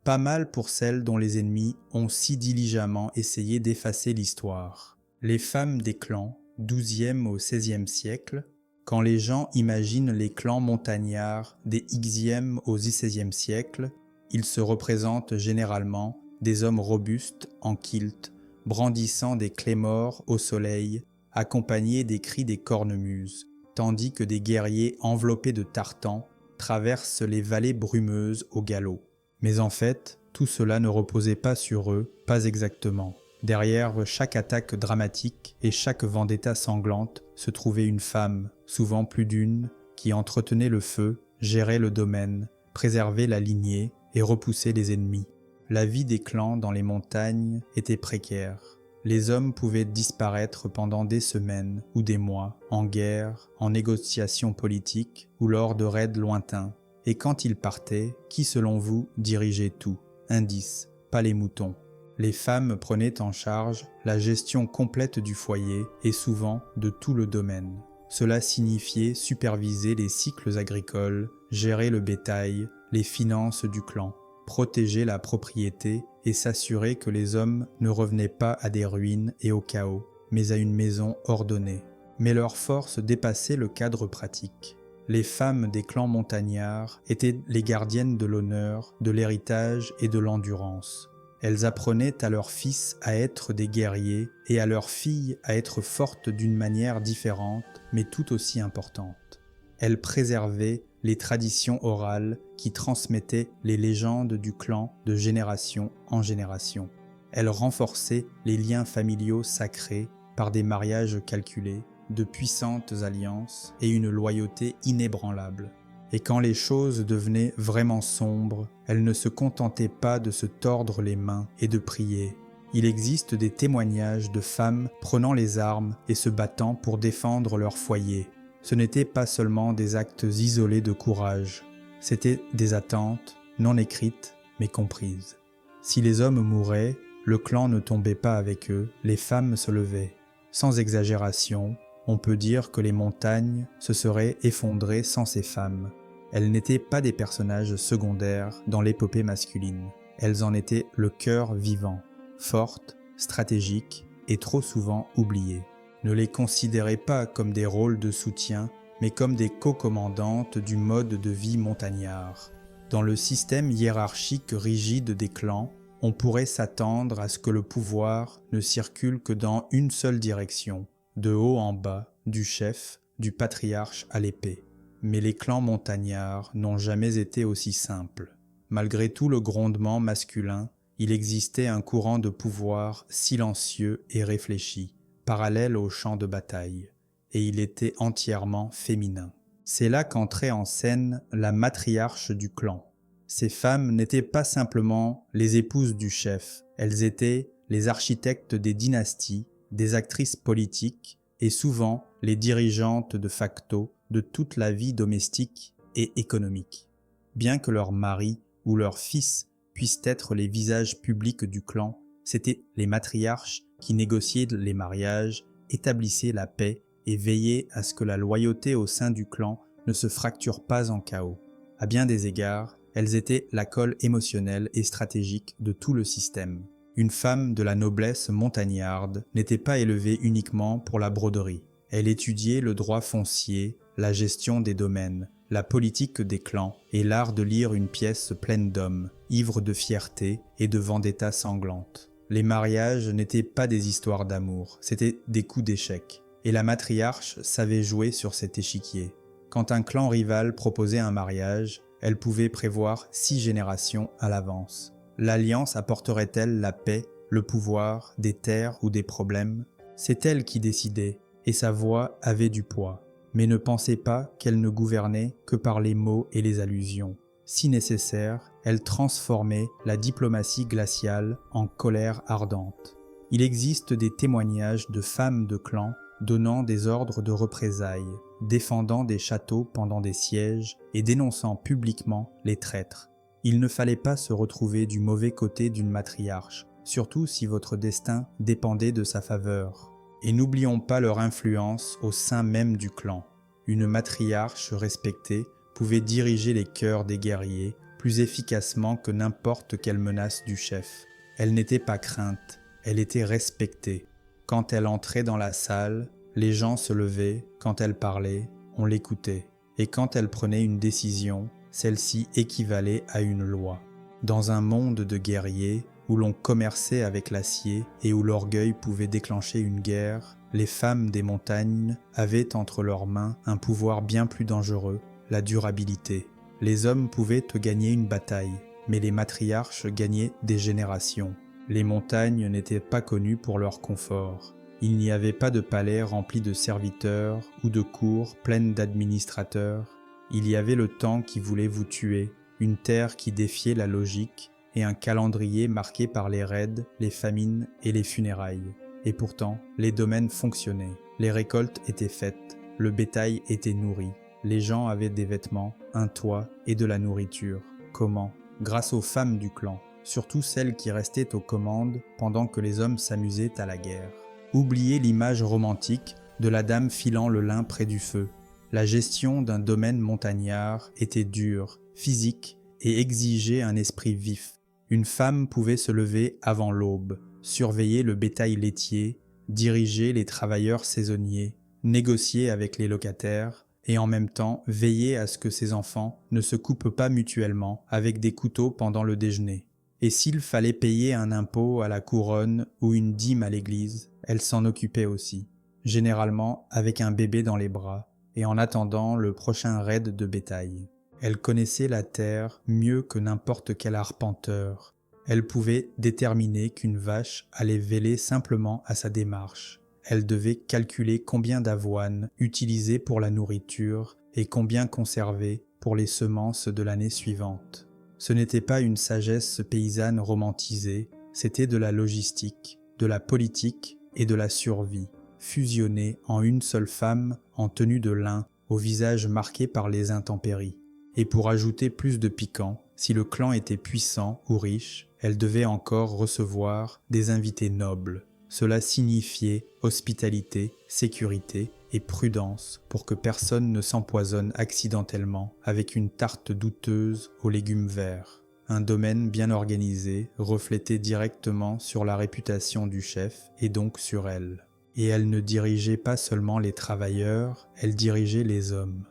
Speaker 1: Pas mal pour celles dont les ennemis ont si diligemment essayé d'effacer l'histoire. Les femmes des clans, 12e au 16e siècle, quand les gens imaginent les clans montagnards des Xe au XVIe siècle, ils se représentent généralement des hommes robustes en kilt, brandissant des claymores au soleil, accompagnés des cris des cornemuses, tandis que des guerriers enveloppés de tartans traversent les vallées brumeuses au galop. Mais en fait, tout cela ne reposait pas sur eux, pas exactement. Derrière chaque attaque dramatique et chaque vendetta sanglante se trouvait une femme, souvent plus d'une, qui entretenait le feu, gérait le domaine, préservait la lignée et repoussait les ennemis. La vie des clans dans les montagnes était précaire. Les hommes pouvaient disparaître pendant des semaines ou des mois, en guerre, en négociations politiques ou lors de raids lointains. Et quand ils partaient, qui selon vous dirigeait tout? Indice, pas les moutons. Les femmes prenaient en charge la gestion complète du foyer et souvent de tout le domaine. Cela signifiait superviser les cycles agricoles, gérer le bétail, les finances du clan, protéger la propriété et s'assurer que les hommes ne revenaient pas à des ruines et au chaos, mais à une maison ordonnée. Mais leur force dépassait le cadre pratique. Les femmes des clans montagnards étaient les gardiennes de l'honneur, de l'héritage et de l'endurance. Elles apprenaient à leurs fils à être des guerriers et à leurs filles à être fortes d'une manière différente, mais tout aussi importante. Elles préservaient les traditions orales qui transmettaient les légendes du clan de génération en génération. Elles renforçaient les liens familiaux sacrés par des mariages calculés, de puissantes alliances et une loyauté inébranlable. Et quand les choses devenaient vraiment sombres, elles ne se contentaient pas de se tordre les mains et de prier. Il existe des témoignages de femmes prenant les armes et se battant pour défendre leur foyer. Ce n'étaient pas seulement des actes isolés de courage, c'étaient des attentes non écrites mais comprises. Si les hommes mouraient, le clan ne tombait pas avec eux, les femmes se levaient. Sans exagération, on peut dire que les montagnes se seraient effondrées sans ces femmes. Elles n'étaient pas des personnages secondaires dans l'épopée masculine. Elles en étaient le cœur vivant, fortes, stratégiques et trop souvent oubliées. Ne les considérez pas comme des rôles de soutien, mais comme des co-commandantes du mode de vie montagnard. Dans le système hiérarchique rigide des clans, on pourrait s'attendre à ce que le pouvoir ne circule que dans une seule direction, de haut en bas, du chef, du patriarche à l'épée. Mais les clans montagnards n'ont jamais été aussi simples. Malgré tout le grondement masculin, il existait un courant de pouvoir silencieux et réfléchi, parallèle au champ de bataille, et il était entièrement féminin. C'est là qu'entrait en scène la matriarche du clan. Ces femmes n'étaient pas simplement les épouses du chef, elles étaient les architectes des dynasties, des actrices politiques et souvent les dirigeantes de facto de toute la vie domestique et économique. Bien que leur mari ou leur fils puissent être les visages publics du clan, c'étaient les matriarches qui négociaient les mariages, établissaient la paix et veillaient à ce que la loyauté au sein du clan ne se fracture pas en chaos. À bien des égards, elles étaient la colle émotionnelle et stratégique de tout le système. Une femme de la noblesse montagnarde n'était pas élevée uniquement pour la broderie. Elle étudiait le droit foncier, la gestion des domaines, la politique des clans et l'art de lire une pièce pleine d'hommes, ivres de fierté et de vendetta sanglante. Les mariages n'étaient pas des histoires d'amour, c'étaient des coups d'échec. Et la matriarche savait jouer sur cet échiquier. Quand un clan rival proposait un mariage, elle pouvait prévoir 6 générations à l'avance. L'alliance apporterait-elle la paix, le pouvoir, des terres ou des problèmes? C'est elle qui décidait, et sa voix avait du poids. Mais ne pensez pas qu'elle ne gouvernait que par les mots et les allusions. Si nécessaire, elle transformait la diplomatie glaciale en colère ardente. Il existe des témoignages de femmes de clan donnant des ordres de représailles, défendant des châteaux pendant des sièges et dénonçant publiquement les traîtres. Il ne fallait pas se retrouver du mauvais côté d'une matriarche, surtout si votre destin dépendait de sa faveur. Et n'oublions pas leur influence au sein même du clan. Une matriarche respectée pouvait diriger les cœurs des guerriers plus efficacement que n'importe quelle menace du chef. Elle n'était pas crainte, elle était respectée. Quand elle entrait dans la salle, les gens se levaient, quand elle parlait, on l'écoutait. Et quand elle prenait une décision, celle-ci équivalait à une loi. Dans un monde de guerriers, où l'on commerçait avec l'acier et où l'orgueil pouvait déclencher une guerre, les femmes des montagnes avaient entre leurs mains un pouvoir bien plus dangereux, la durabilité. Les hommes pouvaient gagner une bataille, mais les matriarches gagnaient des générations. Les montagnes n'étaient pas connues pour leur confort. Il n'y avait pas de palais remplis de serviteurs ou de cours pleines d'administrateurs. Il y avait le temps qui voulait vous tuer, une terre qui défiait la logique et un calendrier marqué par les raids, les famines et les funérailles. Et pourtant, les domaines fonctionnaient, les récoltes étaient faites, le bétail était nourri, les gens avaient des vêtements, un toit et de la nourriture. Comment? Grâce aux femmes du clan, surtout celles qui restaient aux commandes pendant que les hommes s'amusaient à la guerre. Oubliez l'image romantique de la dame filant le lin près du feu. La gestion d'un domaine montagnard était dure, physique et exigeait un esprit vif. Une femme pouvait se lever avant l'aube, surveiller le bétail laitier, diriger les travailleurs saisonniers, négocier avec les locataires et en même temps veiller à ce que ses enfants ne se coupent pas mutuellement avec des couteaux pendant le déjeuner. Et s'il fallait payer un impôt à la couronne ou une dîme à l'église, elle s'en occupait aussi, généralement avec un bébé dans les bras et en attendant le prochain raid de bétail. Elle connaissait la terre mieux que n'importe quel arpenteur. Elle pouvait déterminer qu'une vache allait véler simplement à sa démarche. Elle devait calculer combien d'avoine utiliser pour la nourriture et combien conserver pour les semences de l'année suivante. Ce n'était pas une sagesse paysanne romantisée, c'était de la logistique, de la politique et de la survie, fusionnées en une seule femme en tenue de lin, au visage marqué par les intempéries. Et pour ajouter plus de piquant, si le clan était puissant ou riche, elle devait encore recevoir des invités nobles. Cela signifiait hospitalité, sécurité et prudence pour que personne ne s'empoisonne accidentellement avec une tarte douteuse aux légumes verts. Un domaine bien organisé reflétait directement sur la réputation du chef et donc sur elle. Et elle ne dirigeait pas seulement les travailleurs, elle dirigeait les hommes.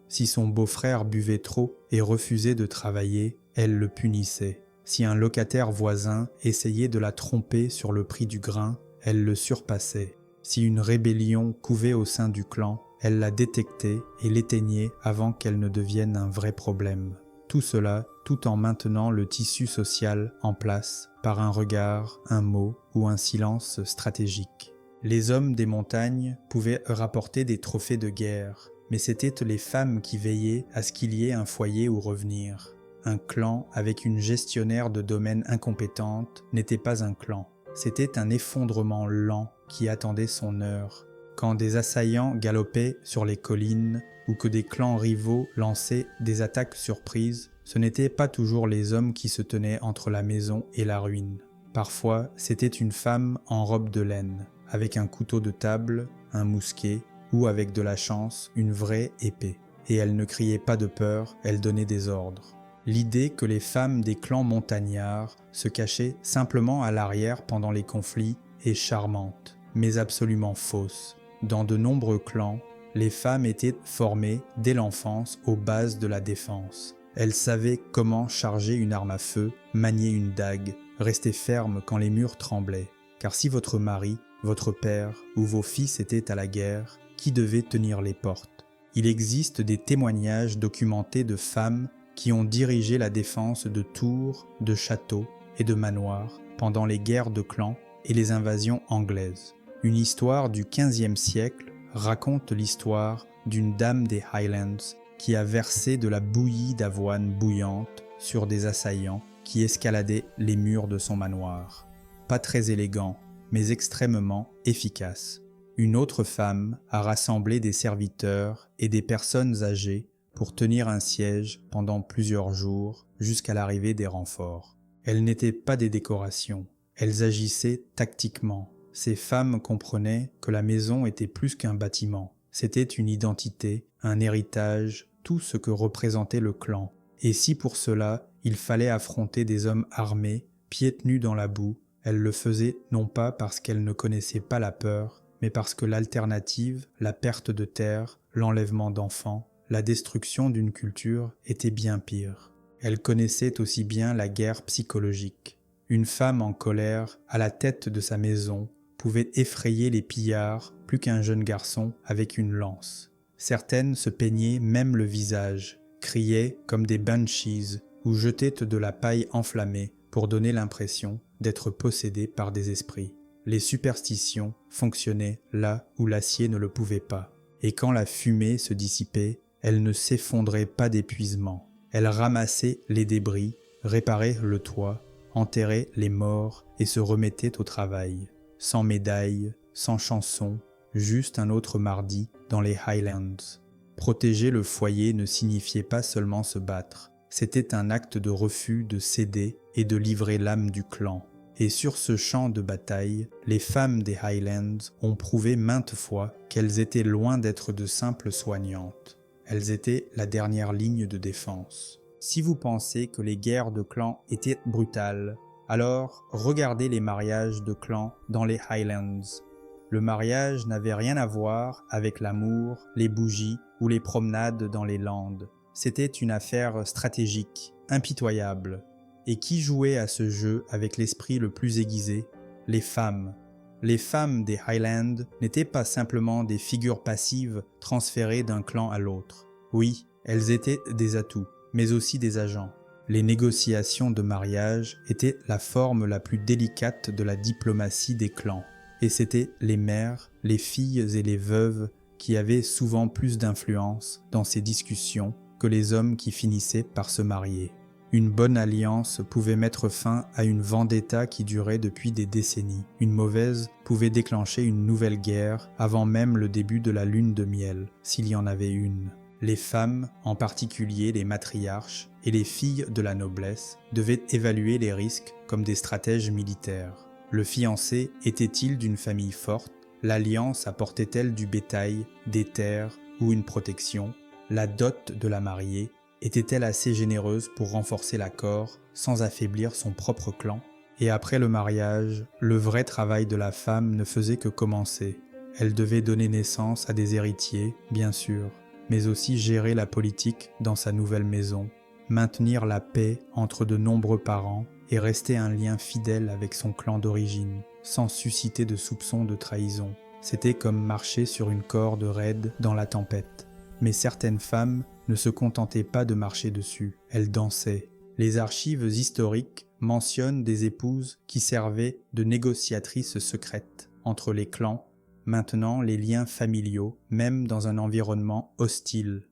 Speaker 1: Si son beau-frère buvait trop et refusait de travailler, elle le punissait. Si un locataire voisin essayait de la tromper sur le prix du grain, elle le surpassait. Si une rébellion couvait au sein du clan, elle la détectait et l'éteignait avant qu'elle ne devienne un vrai problème. Tout cela tout en maintenant le tissu social en place par un regard, un mot ou un silence stratégique. Les hommes des montagnes pouvaient rapporter des trophées de guerre, mais c'étaient les femmes qui veillaient à ce qu'il y ait un foyer où revenir. Un clan avec une gestionnaire de domaine incompétente n'était pas un clan. C'était un effondrement lent qui attendait son heure. Quand des assaillants galopaient sur les collines ou que des clans rivaux lançaient des attaques surprises, ce n'étaient pas toujours les hommes qui se tenaient entre la maison et la ruine. Parfois, c'était une femme en robe de laine, avec un couteau de table, un mousquet ou avec de la chance, une vraie épée. Et elle ne criait pas de peur, elle donnait des ordres. L'idée que les femmes des clans montagnards se cachaient simplement à l'arrière pendant les conflits est charmante, mais absolument fausse. Dans de nombreux clans, les femmes étaient formées dès l'enfance aux bases de la défense. Elles savaient comment charger une arme à feu, manier une dague, rester ferme quand les murs tremblaient. Car si votre mari, votre père ou vos fils étaient à la guerre, qui devait tenir les portes? Il existe des témoignages documentés de femmes qui ont dirigé la défense de tours, de châteaux et de manoirs pendant les guerres de clans et les invasions anglaises. Une histoire du XVe siècle raconte l'histoire d'une dame des Highlands qui a versé de la bouillie d'avoine bouillante sur des assaillants qui escaladaient les murs de son manoir. Pas très élégant, mais extrêmement efficace. Une autre femme a rassemblé des serviteurs et des personnes âgées pour tenir un siège pendant plusieurs jours jusqu'à l'arrivée des renforts. Elles n'étaient pas des décorations, elles agissaient tactiquement. Ces femmes comprenaient que la maison était plus qu'un bâtiment. C'était une identité, un héritage, tout ce que représentait le clan. Et si pour cela, il fallait affronter des hommes armés, pieds nus dans la boue, elles le faisaient non pas parce qu'elles ne connaissaient pas la peur, mais parce que l'alternative, la perte de terre, l'enlèvement d'enfants, la destruction d'une culture était bien pire. Elles connaissaient aussi bien la guerre psychologique. Une femme en colère, à la tête de sa maison, pouvait effrayer les pillards plus qu'un jeune garçon avec une lance. Certaines se peignaient même le visage, criaient comme des banshees ou jetaient de la paille enflammée pour donner l'impression d'être possédées par des esprits. Les superstitions fonctionnaient là où l'acier ne le pouvait pas. Et quand la fumée se dissipait, elle ne s'effondrait pas d'épuisement. Elle ramassait les débris, réparait le toit, enterrait les morts et se remettait au travail. Sans médaille, sans chanson, juste un autre mardi dans les Highlands. Protéger le foyer ne signifiait pas seulement se battre. C'était un acte de refus de céder et de livrer l'âme du clan. Et sur ce champ de bataille, les femmes des Highlands ont prouvé maintes fois qu'elles étaient loin d'être de simples soignantes. Elles étaient la dernière ligne de défense. Si vous pensez que les guerres de clans étaient brutales, alors regardez les mariages de clans dans les Highlands. Le mariage n'avait rien à voir avec l'amour, les bougies ou les promenades dans les landes. C'était une affaire stratégique, impitoyable. Et qui jouait à ce jeu avec l'esprit le plus aiguisé? Les femmes. Les femmes des Highlands n'étaient pas simplement des figures passives transférées d'un clan à l'autre. Oui, elles étaient des atouts, mais aussi des agents. Les négociations de mariage étaient la forme la plus délicate de la diplomatie des clans. Et c'étaient les mères, les filles et les veuves qui avaient souvent plus d'influence dans ces discussions que les hommes qui finissaient par se marier. Une bonne alliance pouvait mettre fin à une vendetta qui durait depuis des décennies. Une mauvaise pouvait déclencher une nouvelle guerre avant même le début de la lune de miel, s'il y en avait une. Les femmes, en particulier les matriarches et les filles de la noblesse, devaient évaluer les risques comme des stratèges militaires. Le fiancé était-il d'une famille forte? L'alliance apportait-elle du bétail, des terres ou une protection? La dot de la mariée était-elle assez généreuse pour renforcer l'accord sans affaiblir son propre clan? Et après le mariage, le vrai travail de la femme ne faisait que commencer. Elle devait donner naissance à des héritiers, bien sûr, mais aussi gérer la politique dans sa nouvelle maison, maintenir la paix entre de nombreux parents et rester un lien fidèle avec son clan d'origine, sans susciter de soupçons de trahison. C'était comme marcher sur une corde raide dans la tempête. Mais certaines femmes ne se contentaient pas de marcher dessus, elles dansaient. Les archives historiques mentionnent des épouses qui servaient de négociatrices secrètes entre les clans, maintenant les liens familiaux, même dans un environnement hostile.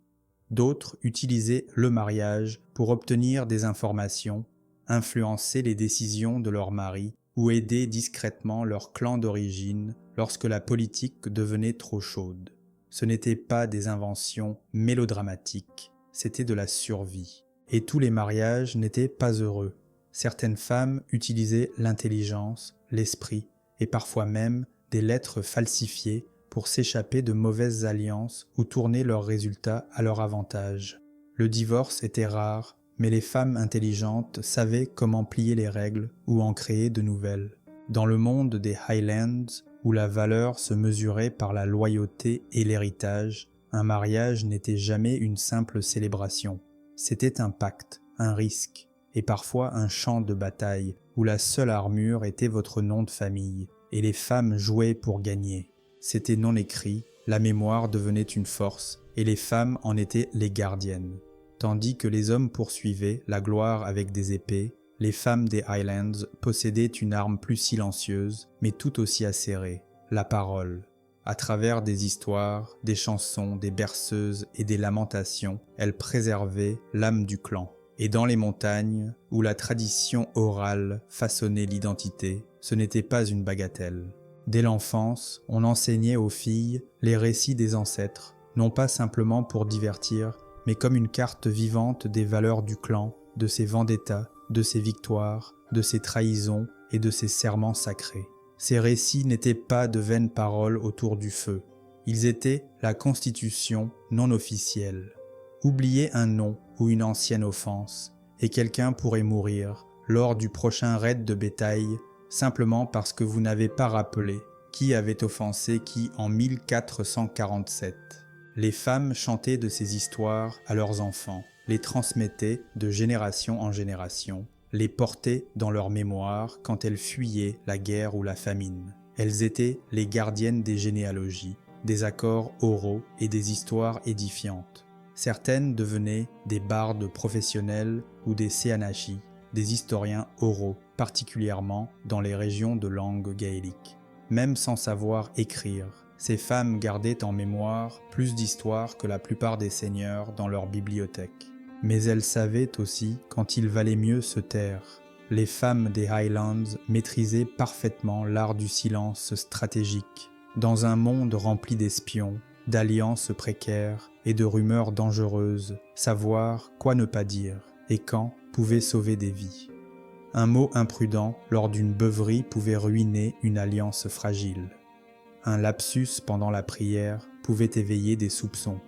Speaker 1: D'autres utilisaient le mariage pour obtenir des informations, influencer les décisions de leur mari ou aider discrètement leur clan d'origine lorsque la politique devenait trop chaude. Ce n'étaient pas des inventions mélodramatiques, c'était de la survie. Et tous les mariages n'étaient pas heureux. Certaines femmes utilisaient l'intelligence, l'esprit et parfois même des lettres falsifiées pour s'échapper de mauvaises alliances ou tourner leurs résultats à leur avantage. Le divorce était rare, mais les femmes intelligentes savaient comment plier les règles ou en créer de nouvelles. Dans le monde des Highlands, où la valeur se mesurait par la loyauté et l'héritage, un mariage n'était jamais une simple célébration. C'était un pacte, un risque, et parfois un champ de bataille où la seule armure était votre nom de famille, et les femmes jouaient pour gagner. C'était non écrit, la mémoire devenait une force, et les femmes en étaient les gardiennes. Tandis que les hommes poursuivaient la gloire avec des épées, les femmes des Highlands possédaient une arme plus silencieuse, mais tout aussi acérée, la parole. À travers des histoires, des chansons, des berceuses et des lamentations, elles préservaient l'âme du clan. Et dans les montagnes, où la tradition orale façonnait l'identité, ce n'était pas une bagatelle. Dès l'enfance, on enseignait aux filles les récits des ancêtres, non pas simplement pour divertir, mais comme une carte vivante des valeurs du clan, de ses vendettas, de ses victoires, de ses trahisons et de ses serments sacrés. Ces récits n'étaient pas de vaines paroles autour du feu. Ils étaient la constitution non officielle. Oubliez un nom ou une ancienne offense, et quelqu'un pourrait mourir lors du prochain raid de bétail, simplement parce que vous n'avez pas rappelé qui avait offensé qui en 1447. Les femmes chantaient de ces histoires à leurs enfants, les transmettaient de génération en génération, les portaient dans leur mémoire quand elles fuyaient la guerre ou la famine. Elles étaient les gardiennes des généalogies, des accords oraux et des histoires édifiantes. Certaines devenaient des bardes professionnels ou des seanachis, des historiens oraux, particulièrement dans les régions de langue gaélique. Même sans savoir écrire, ces femmes gardaient en mémoire plus d'histoires que la plupart des seigneurs dans leur bibliothèque. Mais elles savaient aussi quand il valait mieux se taire. Les femmes des Highlands maîtrisaient parfaitement l'art du silence stratégique. Dans un monde rempli d'espions, d'alliances précaires et de rumeurs dangereuses, savoir quoi ne pas dire et quand pouvait sauver des vies. Un mot imprudent lors d'une beuverie pouvait ruiner une alliance fragile. Un lapsus pendant la prière pouvait éveiller des soupçons.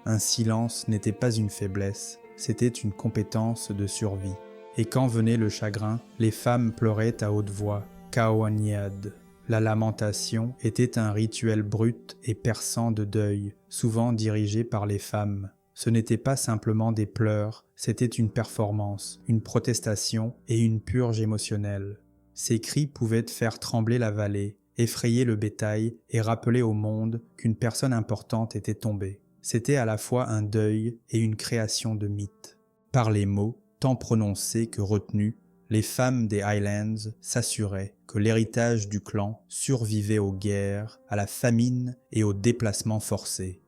Speaker 1: Un silence n'était pas une faiblesse, c'était une compétence de survie. Et quand venait le chagrin, les femmes pleuraient à haute voix, Kaoaniad. La lamentation était un rituel brut et perçant de deuil, souvent dirigé par les femmes. Ce n'était pas simplement des pleurs, c'était une performance, une protestation et une purge émotionnelle. Ces cris pouvaient faire trembler la vallée, effrayer le bétail et rappeler au monde qu'une personne importante était tombée. C'était à la fois un deuil et une création de mythes. Par les mots, tant prononcés que retenus, les femmes des Highlands s'assuraient que l'héritage du clan survivait aux guerres, à la famine et aux déplacements forcés.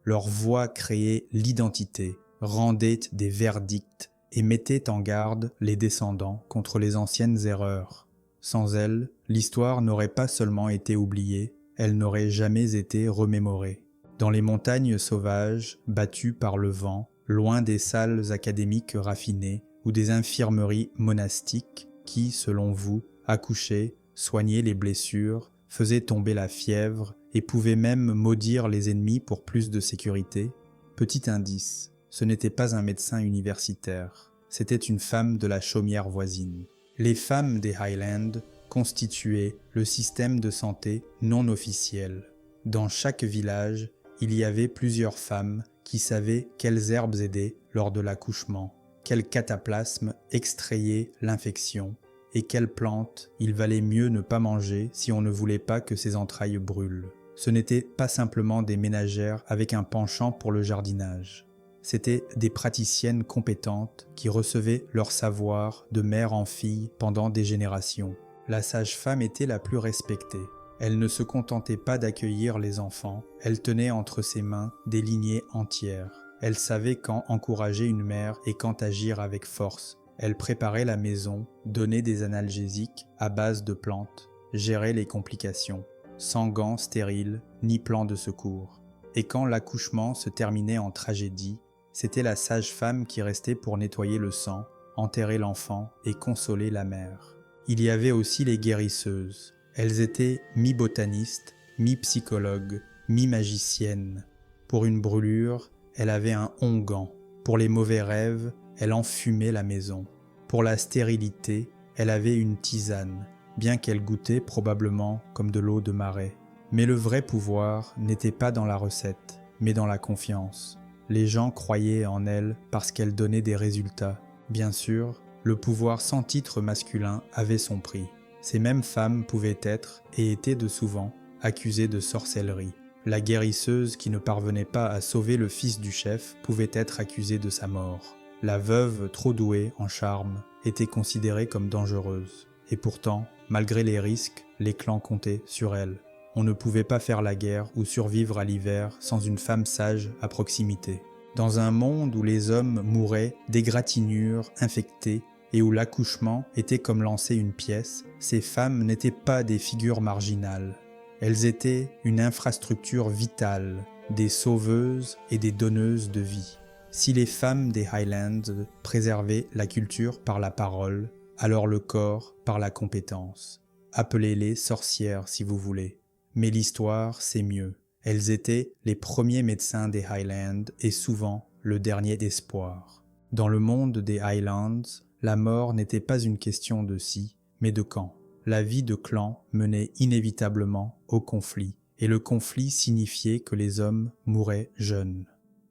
Speaker 1: Leur voix créait l'identité, rendait des verdicts et mettait en garde les descendants contre les anciennes erreurs. Sans elles, l'histoire n'aurait pas seulement été oubliée, elle n'aurait jamais été remémorée. Dans les montagnes sauvages, battues par le vent, loin des salles académiques raffinées ou des infirmeries monastiques qui, selon vous, accouchaient, soignaient les blessures, faisaient tomber la fièvre et pouvaient même maudire les ennemis pour plus de sécurité. Petit indice, ce n'était pas un médecin universitaire, c'était une femme de la chaumière voisine. Les femmes des Highlands constituaient le système de santé non officiel. Dans chaque village, il y avait plusieurs femmes qui savaient quelles herbes aidaient lors de l'accouchement, quel cataplasme extrayait l'infection et quelles plantes il valait mieux ne pas manger si on ne voulait pas que ses entrailles brûlent. Ce n'étaient pas simplement des ménagères avec un penchant pour le jardinage. C'étaient des praticiennes compétentes qui recevaient leur savoir de mère en fille pendant des générations. La sage-femme était la plus respectée. Elle ne se contentait pas d'accueillir les enfants, elle tenait entre ses mains des lignées entières. Elle savait quand encourager une mère et quand agir avec force. Elle préparait la maison, donnait des analgésiques à base de plantes, gérait les complications, sans gants stériles ni plan de secours. Et quand l'accouchement se terminait en tragédie, c'était la sage-femme qui restait pour nettoyer le sang, enterrer l'enfant et consoler la mère. Il y avait aussi les guérisseuses. Elles étaient mi-botanistes, mi-psychologues, mi-magiciennes. Pour une brûlure, elle avait un onguent. Pour les mauvais rêves, elle enfumait la maison. Pour la stérilité, elle avait une tisane, bien qu'elle goûtait probablement comme de l'eau de marais. Mais le vrai pouvoir n'était pas dans la recette, mais dans la confiance. Les gens croyaient en elle parce qu'elle donnait des résultats. Bien sûr, le pouvoir sans titre masculin avait son prix. Ces mêmes femmes pouvaient être, et étaient de souvent, accusées de sorcellerie. La guérisseuse qui ne parvenait pas à sauver le fils du chef pouvait être accusée de sa mort. La veuve trop douée en charme était considérée comme dangereuse. Et pourtant, malgré les risques, les clans comptaient sur elle. On ne pouvait pas faire la guerre ou survivre à l'hiver sans une femme sage à proximité. Dans un monde où les hommes mouraient d'égratignures infectées et où l'accouchement était comme lancer une pièce, ces femmes n'étaient pas des figures marginales. Elles étaient une infrastructure vitale, des sauveuses et des donneuses de vie. Si les femmes des Highlands préservaient la culture par la parole, alors le corps par la compétence. Appelez-les sorcières si vous voulez. Mais l'histoire, c'est mieux. Elles étaient les premiers médecins des Highlands et souvent le dernier espoir. Dans le monde des Highlands, la mort n'était pas une question de si, mais de quand. La vie de clan menait inévitablement au conflit, et le conflit signifiait que les hommes mouraient jeunes.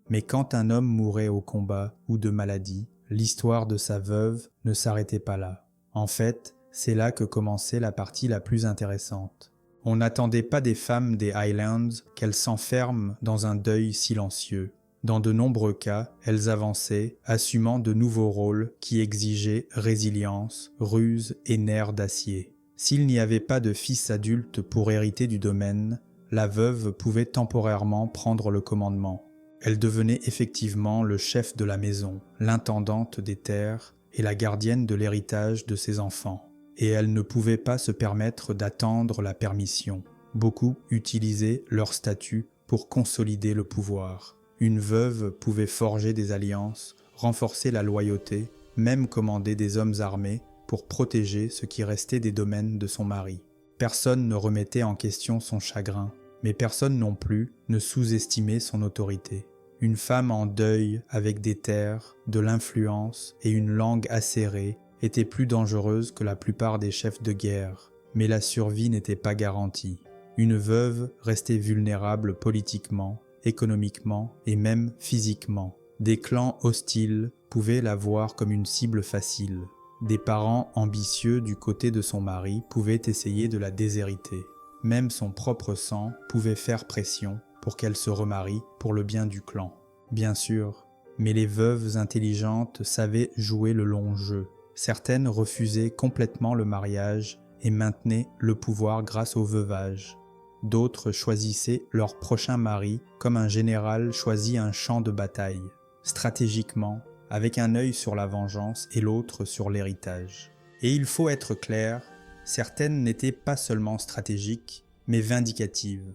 Speaker 1: Mais quand un homme mourait au combat ou de maladie, l'histoire de sa veuve ne s'arrêtait pas là. En fait, c'est là que commençait la partie la plus intéressante. On n'attendait pas des femmes des Highlands qu'elles s'enferment dans un deuil silencieux. Dans de nombreux cas, elles avançaient, assumant de nouveaux rôles qui exigeaient résilience, ruse et nerfs d'acier. S'il n'y avait pas de fils adulte pour hériter du domaine, la veuve pouvait temporairement prendre le commandement. Elle devenait effectivement le chef de la maison, l'intendante des terres et la gardienne de l'héritage de ses enfants. Et elle ne pouvait pas se permettre d'attendre la permission. Beaucoup utilisaient leur statut pour consolider le pouvoir. Une veuve pouvait forger des alliances, renforcer la loyauté, même commander des hommes armés pour protéger ce qui restait des domaines de son mari. Personne ne remettait en question son chagrin, mais personne non plus ne sous-estimait son autorité. Une femme en deuil avec des terres, de l'influence et une langue acérée était plus dangereuse que la plupart des chefs de guerre, mais la survie n'était pas garantie. Une veuve restait vulnérable politiquement, économiquement et même physiquement. Des clans hostiles pouvaient la voir comme une cible facile. Des parents ambitieux du côté de son mari pouvaient essayer de la déshériter. Même son propre sang pouvait faire pression pour qu'elle se remarie pour le bien du clan. Bien sûr, mais les veuves intelligentes savaient jouer le long jeu. Certaines refusaient complètement le mariage et maintenaient le pouvoir grâce au veuvage. D'autres choisissaient leur prochain mari comme un général choisit un champ de bataille, stratégiquement, avec un œil sur la vengeance et l'autre sur l'héritage. Et il faut être clair, certaines n'étaient pas seulement stratégiques, mais vindicatives.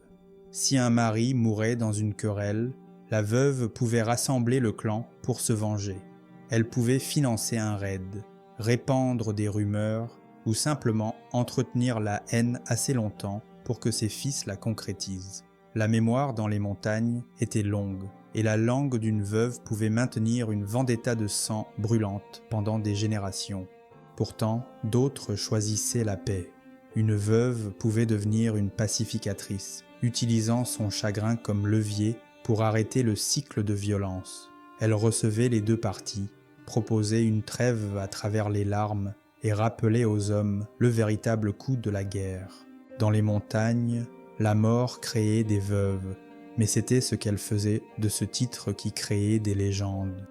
Speaker 1: Si un mari mourait dans une querelle, la veuve pouvait rassembler le clan pour se venger. Elle pouvait financer un raid, répandre des rumeurs ou simplement entretenir la haine assez longtemps pour que ses fils la concrétisent. La mémoire dans les montagnes était longue et la langue d'une veuve pouvait maintenir une vendetta de sang brûlante pendant des générations. Pourtant, d'autres choisissaient la paix. Une veuve pouvait devenir une pacificatrice, utilisant son chagrin comme levier pour arrêter le cycle de violence. Elle recevait les deux parties, proposait une trêve à travers les larmes et rappelait aux hommes le véritable coût de la guerre. Dans les montagnes, la mort créait des veuves, mais c'était ce qu'elle faisait de ce titre qui créait des légendes.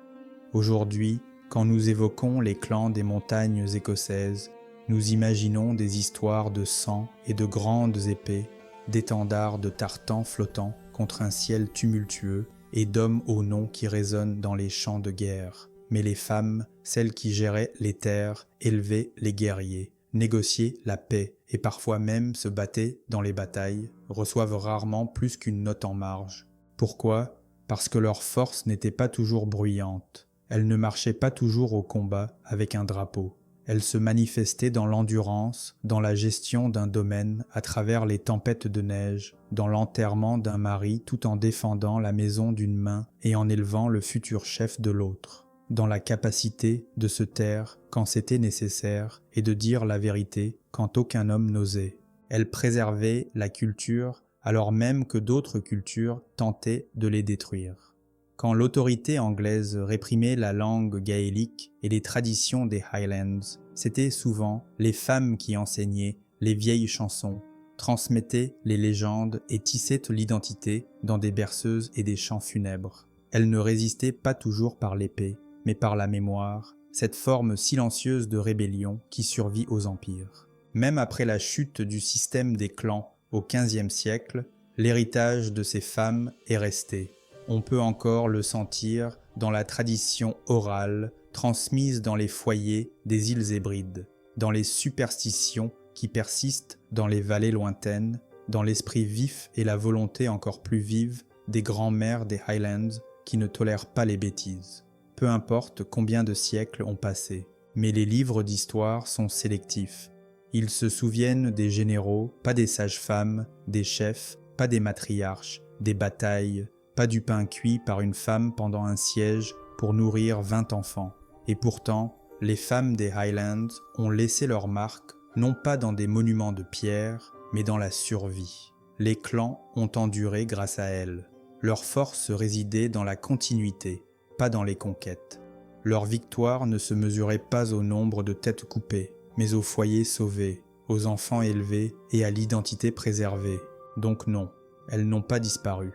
Speaker 1: Aujourd'hui, quand nous évoquons les clans des montagnes écossaises, nous imaginons des histoires de sang et de grandes épées, d'étendards de tartans flottants contre un ciel tumultueux et d'hommes au nom qui résonnent dans les champs de guerre. Mais les femmes, celles qui géraient les terres, élevaient les guerriers, négociaient la paix et parfois même se battaient dans les batailles, reçoivent rarement plus qu'une note en marge. Pourquoi ? Parce que leur force n'était pas toujours bruyante. Elles ne marchaient pas toujours au combat avec un drapeau. Elles se manifestaient dans l'endurance, dans la gestion d'un domaine à travers les tempêtes de neige, dans l'enterrement d'un mari tout en défendant la maison d'une main et en élevant le futur chef de l'autre. Dans la capacité de se taire quand c'était nécessaire et de dire la vérité quand aucun homme n'osait. Elles préservaient la culture alors même que d'autres cultures tentaient de les détruire. Quand l'autorité anglaise réprimait la langue gaélique et les traditions des Highlands, c'était souvent les femmes qui enseignaient les vieilles chansons, transmettaient les légendes et tissaient l'identité dans des berceuses et des chants funèbres. Elles ne résistaient pas toujours par l'épée, mais par la mémoire, cette forme silencieuse de rébellion qui survit aux empires. Même après la chute du système des clans au XVe siècle, l'héritage de ces femmes est resté. On peut encore le sentir dans la tradition orale transmises dans les foyers des îles Hébrides, dans les superstitions qui persistent dans les vallées lointaines, dans l'esprit vif et la volonté encore plus vive des grands-mères des Highlands qui ne tolèrent pas les bêtises. Peu importe combien de siècles ont passé, mais les livres d'histoire sont sélectifs. Ils se souviennent des généraux, pas des sages-femmes, des chefs, pas des matriarches, des batailles, pas du pain cuit par une femme pendant un siège pour nourrir 20 enfants. Et pourtant, les femmes des Highlands ont laissé leur marque, non pas dans des monuments de pierre, mais dans la survie. Les clans ont enduré grâce à elles. Leur force résidait dans la continuité, pas dans les conquêtes. Leur victoire ne se mesurait pas au nombre de têtes coupées, mais aux foyers sauvés, aux enfants élevés et à l'identité préservée. Donc non, elles n'ont pas disparu.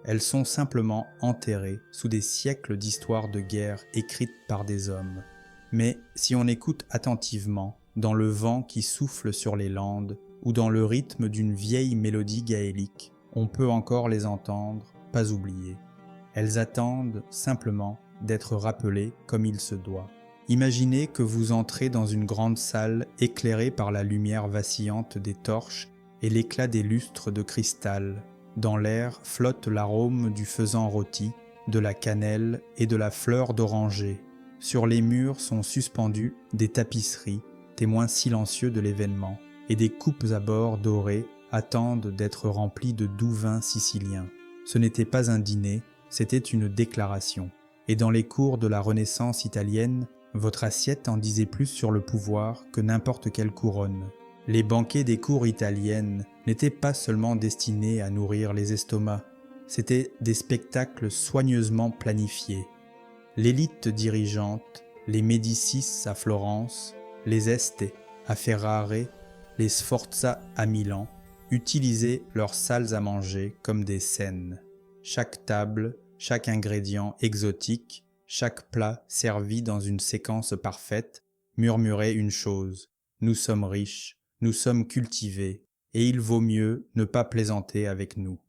Speaker 1: Elles sont simplement enterrées sous des siècles d'histoires de guerre écrites par des hommes. Mais si on écoute attentivement, dans le vent qui souffle sur les landes, ou dans le rythme d'une vieille mélodie gaélique, on peut encore les entendre, pas oubliées. Elles attendent simplement d'être rappelées comme il se doit. Imaginez que vous entrez dans une grande salle éclairée par la lumière vacillante des torches et l'éclat des lustres de cristal. Dans l'air flotte l'arôme du faisan rôti, de la cannelle et de la fleur d'oranger. Sur les murs sont suspendues des tapisseries, témoins silencieux de l'événement, et des coupes à bord dorées attendent d'être remplies de doux vins siciliens. Ce n'était pas un dîner, c'était une déclaration. Et dans les cours de la Renaissance italienne, votre assiette en disait plus sur le pouvoir que n'importe quelle couronne. Les banquets des cours italiennes n'étaient pas seulement destinés à nourrir les estomacs, c'étaient des spectacles soigneusement planifiés. L'élite dirigeante, les Médicis à Florence, les Este à Ferrare, les Sforza à Milan, utilisaient leurs salles à manger comme des scènes. Chaque table, chaque ingrédient exotique, chaque plat servi dans une séquence parfaite, murmurait une chose: nous sommes riches, nous sommes cultivés, et il vaut mieux ne pas plaisanter avec nous.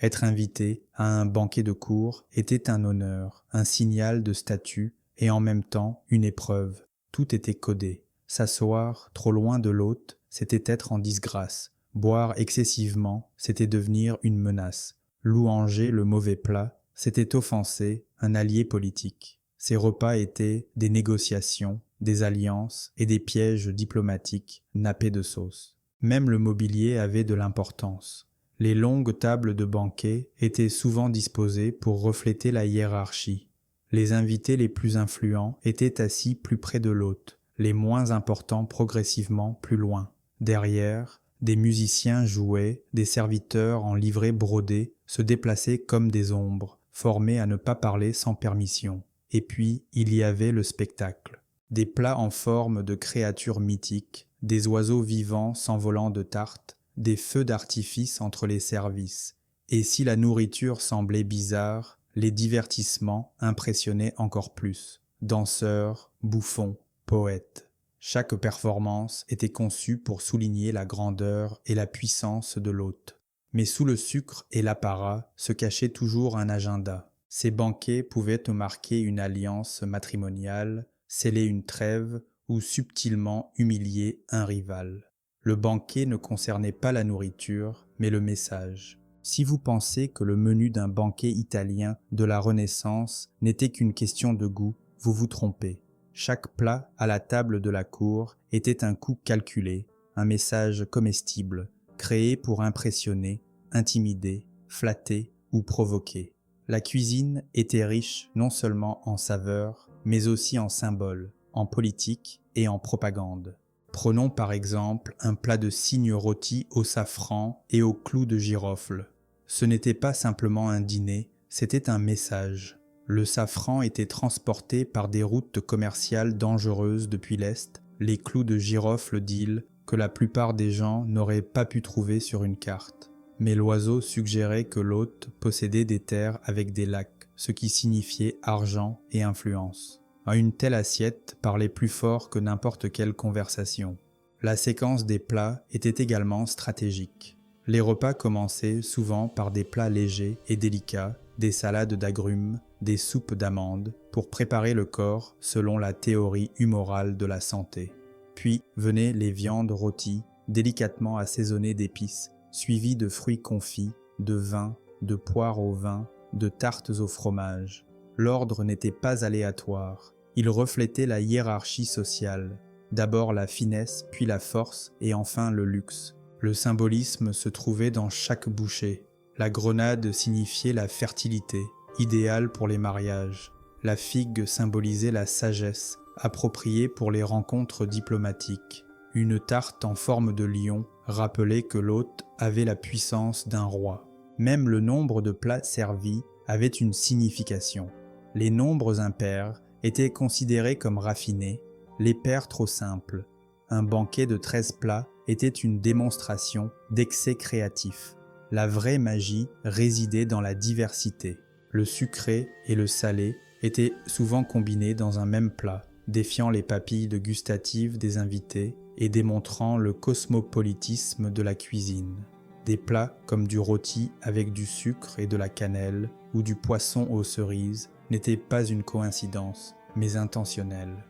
Speaker 1: Être invité à un banquet de cour était un honneur, un signal de statut et en même temps une épreuve. Tout était codé. S'asseoir trop loin de l'hôte, c'était être en disgrâce. Boire excessivement, c'était devenir une menace. Louanger le mauvais plat, c'était offenser un allié politique. Ces repas étaient des négociations, des alliances et des pièges diplomatiques nappés de sauce. Même le mobilier avait de l'importance. Les longues tables de banquet étaient souvent disposées pour refléter la hiérarchie. Les invités les plus influents étaient assis plus près de l'hôte, les moins importants progressivement plus loin. Derrière, des musiciens jouaient, des serviteurs en livrée brodée se déplaçaient comme des ombres, formés à ne pas parler sans permission. Et puis, il y avait le spectacle. Des plats en forme de créatures mythiques, des oiseaux vivants s'envolant de tartes, des feux d'artifice entre les services. Et si la nourriture semblait bizarre, les divertissements impressionnaient encore plus. Danseurs, bouffons, poètes. Chaque performance était conçue pour souligner la grandeur et la puissance de l'hôte. Mais sous le sucre et l'apparat se cachait toujours un agenda. Ces banquets pouvaient marquer une alliance matrimoniale, sceller une trêve ou subtilement humilier un rival. Le banquet ne concernait pas la nourriture, mais le message. Si vous pensez que le menu d'un banquet italien de la Renaissance n'était qu'une question de goût, vous vous trompez. Chaque plat à la table de la cour était un coup calculé, un message comestible, créé pour impressionner, intimider, flatter ou provoquer. La cuisine était riche non seulement en saveurs, mais aussi en symboles, en politique et en propagande. Prenons par exemple un plat de cygne rôti au safran et au clou de girofle. Ce n'était pas simplement un dîner, c'était un message. Le safran était transporté par des routes commerciales dangereuses depuis l'Est, les clous de girofle d'île que la plupart des gens n'auraient pas pu trouver sur une carte. Mais l'oiseau suggérait que l'hôte possédait des terres avec des lacs, ce qui signifiait argent et influence. Une telle assiette parlait plus fort que n'importe quelle conversation. La séquence des plats était également stratégique. Les repas commençaient souvent par des plats légers et délicats, des salades d'agrumes, des soupes d'amandes, pour préparer le corps selon la théorie humorale de la santé. Puis venaient les viandes rôties, délicatement assaisonnées d'épices, suivies de fruits confits, de vin, de poires au vin, de tartes au fromage. L'ordre n'était pas aléatoire, il reflétait la hiérarchie sociale, d'abord la finesse, puis la force et enfin le luxe. Le symbolisme se trouvait dans chaque bouchée. La grenade signifiait la fertilité, idéale pour les mariages. La figue symbolisait la sagesse, appropriée pour les rencontres diplomatiques. Une tarte en forme de lion rappelait que l'hôte avait la puissance d'un roi. Même le nombre de plats servis avait une signification. Les nombres impairs étaient considérés comme raffinés, les pairs trop simples. Un banquet de 13 plats était une démonstration d'excès créatif. La vraie magie résidait dans la diversité. Le sucré et le salé étaient souvent combinés dans un même plat, défiant les papilles gustatives des invités et démontrant le cosmopolitisme de la cuisine. Des plats comme du rôti avec du sucre et de la cannelle ou du poisson aux cerises n'étaient pas une coïncidence, mais intentionnels,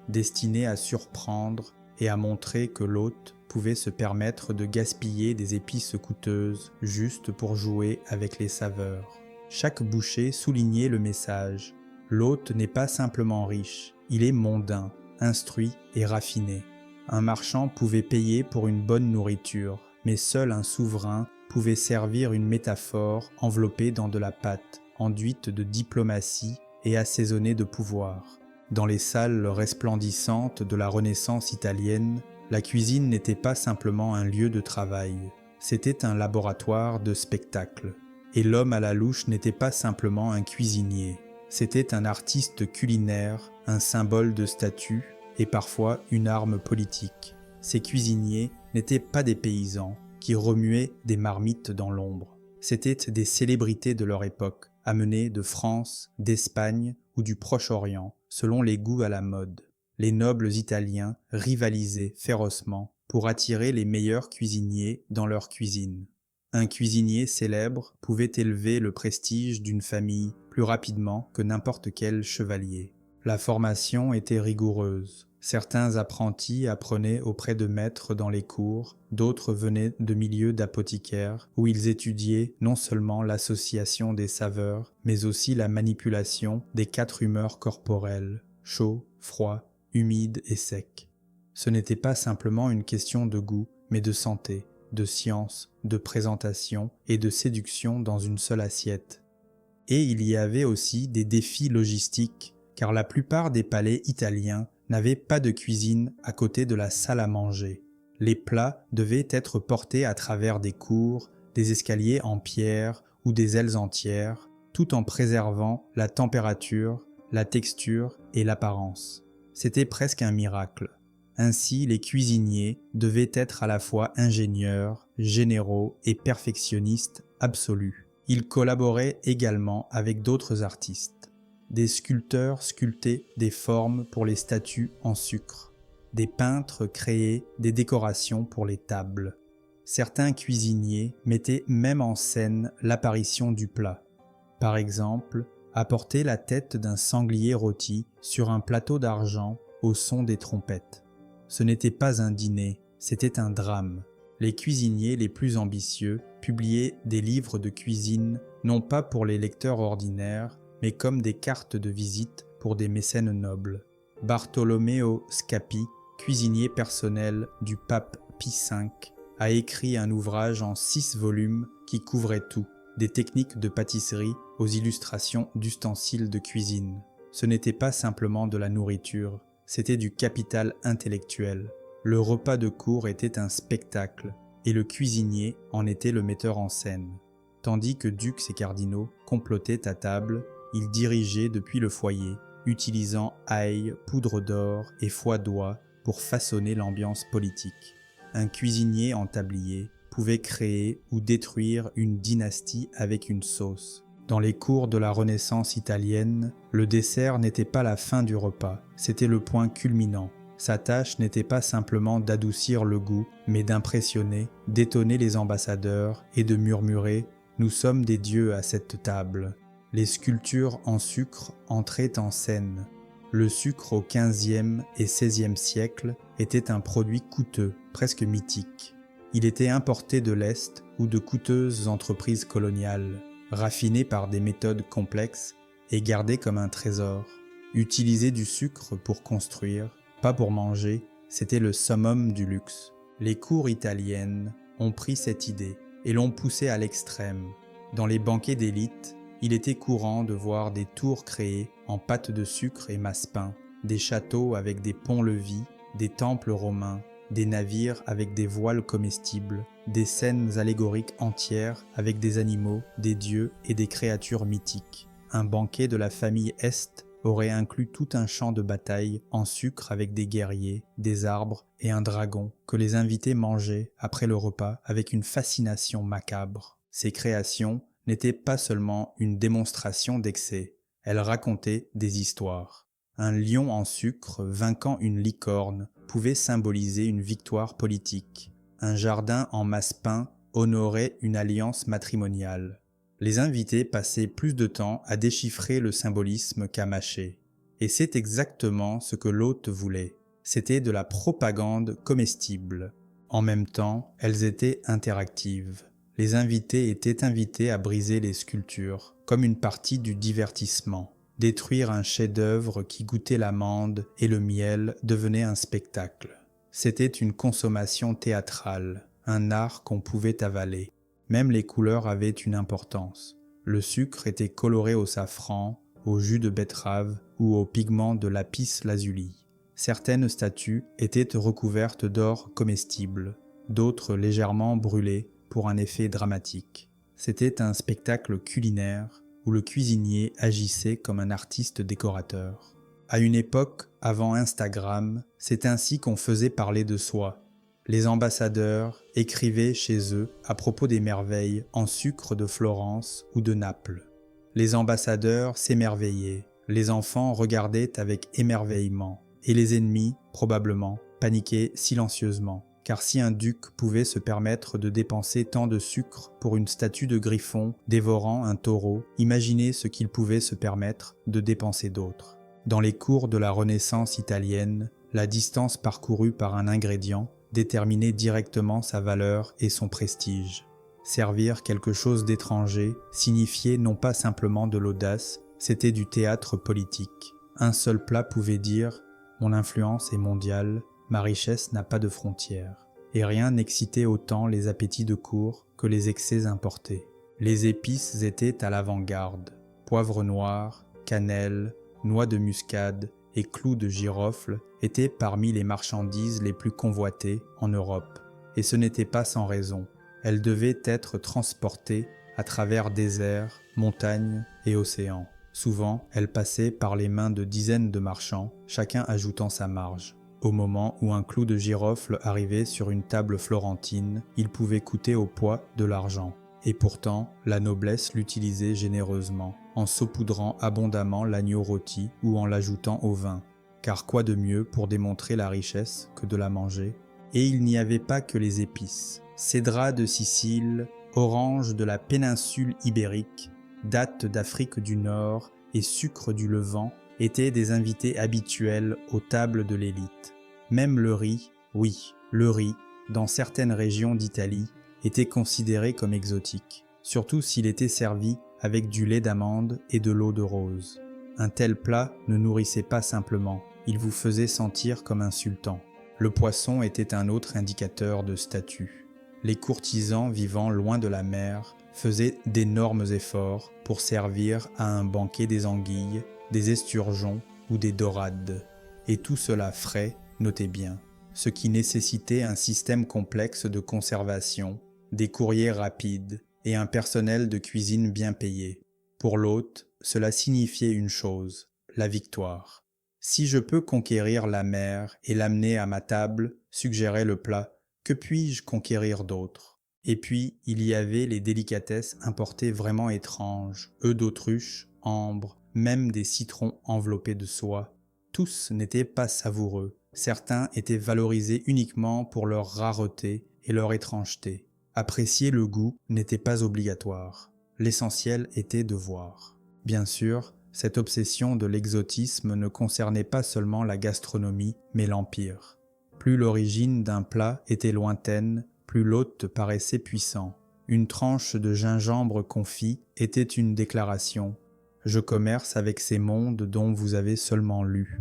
Speaker 1: destinés à surprendre et à montrer que l'hôte pouvait se permettre de gaspiller des épices coûteuses juste pour jouer avec les saveurs. Chaque bouchée soulignait le message. L'hôte n'est pas simplement riche, il est mondain, instruit et raffiné. Un marchand pouvait payer pour une bonne nourriture, mais seul un souverain pouvait servir une métaphore enveloppée dans de la pâte, enduite de diplomatie et assaisonnée de pouvoir. Dans les salles resplendissantes de la Renaissance italienne, la cuisine n'était pas simplement un lieu de travail, c'était un laboratoire de spectacle. Et l'homme à la louche n'était pas simplement un cuisinier, c'était un artiste culinaire, un symbole de statut et parfois une arme politique. Ces cuisiniers n'étaient pas des paysans qui remuaient des marmites dans l'ombre, c'étaient des célébrités de leur époque, amenées de France, d'Espagne ou du Proche-Orient, selon les goûts à la mode. Les nobles italiens rivalisaient férocement pour attirer les meilleurs cuisiniers dans leur cuisine. Un cuisinier célèbre pouvait élever le prestige d'une famille plus rapidement que n'importe quel chevalier. La formation était rigoureuse. Certains apprentis apprenaient auprès de maîtres dans les cours, d'autres venaient de milieux d'apothicaires où ils étudiaient non seulement l'association des saveurs, mais aussi la manipulation des 4 humeurs corporelles, chaud, froid, humide et sec. Ce n'était pas simplement une question de goût, mais de santé, de science, de présentation et de séduction dans une seule assiette. Et il y avait aussi des défis logistiques, car la plupart des palais italiens n'avaient pas de cuisine à côté de la salle à manger. Les plats devaient être portés à travers des cours, des escaliers en pierre ou des ailes entières, tout en préservant la température, la texture et l'apparence. C'était presque un miracle. Ainsi, les cuisiniers devaient être à la fois ingénieurs, généraux et perfectionnistes absolus. Ils collaboraient également avec d'autres artistes. Des sculpteurs sculptaient des formes pour les statues en sucre. Des peintres créaient des décorations pour les tables. Certains cuisiniers mettaient même en scène l'apparition du plat. Par exemple, apporter la tête d'un sanglier rôti sur un plateau d'argent au son des trompettes. Ce n'était pas un dîner, c'était un drame. Les cuisiniers les plus ambitieux publiaient des livres de cuisine non pas pour les lecteurs ordinaires, mais comme des cartes de visite pour des mécènes nobles. Bartolomeo Scapi, cuisinier personnel du pape Pie V, a écrit un ouvrage en 6 volumes qui couvrait tout, des techniques de pâtisserie aux illustrations d'ustensiles de cuisine. Ce n'était pas simplement de la nourriture, c'était du capital intellectuel. Le repas de cour était un spectacle, et le cuisinier en était le metteur en scène. Tandis que ducs et cardinaux complotaient à table, ils dirigeaient depuis le foyer, utilisant ail, poudre d'or et foie d'oie pour façonner l'ambiance politique. Un cuisinier en tablier pouvait créer ou détruire une dynastie avec une sauce. Dans les cours de la Renaissance italienne, le dessert n'était pas la fin du repas, c'était le point culminant. Sa tâche n'était pas simplement d'adoucir le goût, mais d'impressionner, d'étonner les ambassadeurs et de murmurer « Nous sommes des dieux à cette table ». les sculptures en sucre entraient en scène. Le sucre au XVe et XVIe siècle était un produit coûteux, presque mythique. Il était importé de l'Est ou de coûteuses entreprises coloniales, raffiné par des méthodes complexes et gardé comme un trésor. Utiliser du sucre pour construire, pas pour manger, c'était le summum du luxe. Les cours italiennes ont pris cette idée et l'ont poussée à l'extrême. Dans les banquets d'élite, il était courant de voir des tours créées en pâte de sucre et massepain, des châteaux avec des ponts-levis, des temples romains, des navires avec des voiles comestibles, des scènes allégoriques entières avec des animaux, des dieux et des créatures mythiques. Un banquet de la famille Est aurait inclus tout un champ de bataille en sucre avec des guerriers, des arbres et un dragon que les invités mangeaient après le repas avec une fascination macabre. Ces créations n'étaient pas seulement une démonstration d'excès, elles racontaient des histoires. Un lion en sucre vainquant une licorne pouvait symboliser une victoire politique. Un jardin en massepain honorait une alliance matrimoniale. Les invités passaient plus de temps à déchiffrer le symbolisme qu'à mâcher. Et c'est exactement ce que l'hôte voulait. C'était de la propagande comestible. En même temps, elles étaient interactives. Les invités étaient invités à briser les sculptures, comme une partie du divertissement. Détruire un chef-d'œuvre qui goûtait l'amande et le miel devenait un spectacle. C'était une consommation théâtrale, un art qu'on pouvait avaler. Même les couleurs avaient une importance. Le sucre était coloré au safran, au jus de betterave ou au pigment de lapis lazuli. Certaines statues étaient recouvertes d'or comestible, d'autres légèrement brûlées pour un effet dramatique. C'était un spectacle culinaire où le cuisinier agissait comme un artiste décorateur. À une époque avant Instagram, c'est ainsi qu'on faisait parler de soi. Les ambassadeurs écrivaient chez eux à propos des merveilles en sucre de Florence ou de Naples. Les ambassadeurs s'émerveillaient, les enfants regardaient avec émerveillement, et les ennemis, probablement, paniquaient silencieusement. Car si un duc pouvait se permettre de dépenser tant de sucre pour une statue de Griffon dévorant un taureau, imaginez ce qu'il pouvait se permettre de dépenser d'autres. Dans les cours de la Renaissance italienne, la distance parcourue par un ingrédient déterminait directement sa valeur et son prestige. Servir quelque chose d'étranger signifiait non pas simplement de l'audace, c'était du théâtre politique. Un seul plat pouvait dire « Mon influence est mondiale ». Ma richesse n'a pas de frontières, et rien n'excitait autant les appétits de cour que les excès importés. Les épices étaient à l'avant-garde. Poivre noir, cannelle, noix de muscade et clous de girofle étaient parmi les marchandises les plus convoitées en Europe. Et ce n'était pas sans raison. Elles devaient être transportées à travers déserts, montagnes et océans. Souvent, elles passaient par les mains de dizaines de marchands, chacun ajoutant sa marge. Au moment où un clou de girofle arrivait sur une table florentine, il pouvait coûter au poids de l'argent. Et pourtant, la noblesse l'utilisait généreusement, en saupoudrant abondamment l'agneau rôti ou en l'ajoutant au vin. Car quoi de mieux pour démontrer la richesse que de la manger? Et il n'y avait pas que les épices. Cédrat de Sicile, orange de la péninsule ibérique, dattes d'Afrique du Nord et sucre du Levant étaient des invités habituels aux tables de l'élite. Même le riz, oui, le riz, dans certaines régions d'Italie, était considéré comme exotique, surtout s'il était servi avec du lait d'amande et de l'eau de rose. Un tel plat ne nourrissait pas simplement, il vous faisait sentir comme un sultan. Le poisson était un autre indicateur de statut. Les courtisans vivant loin de la mer faisaient d'énormes efforts pour servir à un banquet des anguilles, des esturgeons ou des dorades. Et tout cela frais, notez bien, ce qui nécessitait un système complexe de conservation, des courriers rapides et un personnel de cuisine bien payé. Pour l'hôte, cela signifiait une chose, la victoire. Si je peux conquérir la mer et l'amener à ma table, suggérait le plat, que puis-je conquérir d'autre? Et puis, il y avait les délicatesses importées vraiment étranges, œufs d'autruche, ambre, même des citrons enveloppés de soie. Tous n'étaient pas savoureux, certains étaient valorisés uniquement pour leur rareté et leur étrangeté. Apprécier le goût n'était pas obligatoire, l'essentiel était de voir. Bien sûr, cette obsession de l'exotisme ne concernait pas seulement la gastronomie, mais l'empire. Plus l'origine d'un plat était lointaine, plus l'hôte paraissait puissant. Une tranche de gingembre confit était une déclaration. Je commerce avec ces mondes dont vous avez seulement lu.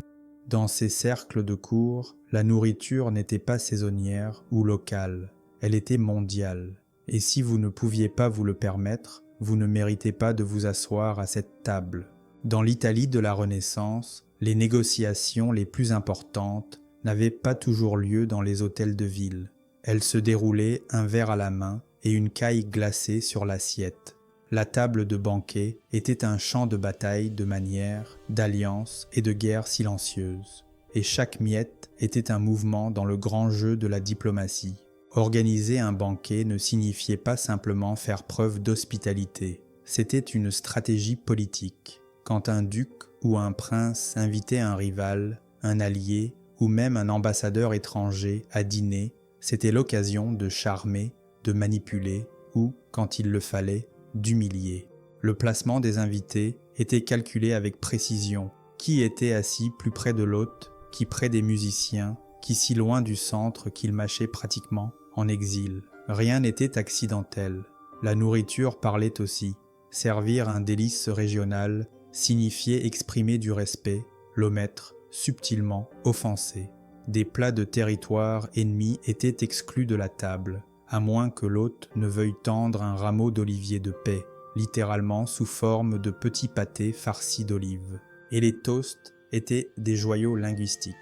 Speaker 1: Dans ces cercles de cour, la nourriture n'était pas saisonnière ou locale, elle était mondiale. Et si vous ne pouviez pas vous le permettre, vous ne méritez pas de vous asseoir à cette table. Dans l'Italie de la Renaissance, les négociations les plus importantes n'avaient pas toujours lieu dans les hôtels de ville. Elles se déroulaient un verre à la main et une caille glacée sur l'assiette. La table de banquet était un champ de bataille de manières, d'alliances et de guerres silencieuses. Et chaque miette était un mouvement dans le grand jeu de la diplomatie. Organiser un banquet ne signifiait pas simplement faire preuve d'hospitalité, c'était une stratégie politique. Quand un duc ou un prince invitait un rival, un allié ou même un ambassadeur étranger à dîner, c'était l'occasion de charmer, de manipuler ou, quand il le fallait, d'humilier. Le placement des invités était calculé avec précision. Qui était assis plus près de l'hôte, qui près des musiciens, qui si loin du centre qu'il mâchait pratiquement en exil. Rien n'était accidentel. La nourriture parlait aussi. Servir un délice régional signifiait exprimer du respect, l'omettre, subtilement, offenser. Des plats de territoire ennemi étaient exclus de la table, à moins que l'hôte ne veuille tendre un rameau d'olivier de paix, littéralement sous forme de petits pâtés farcis d'olives. Et les toasts étaient des joyaux linguistiques.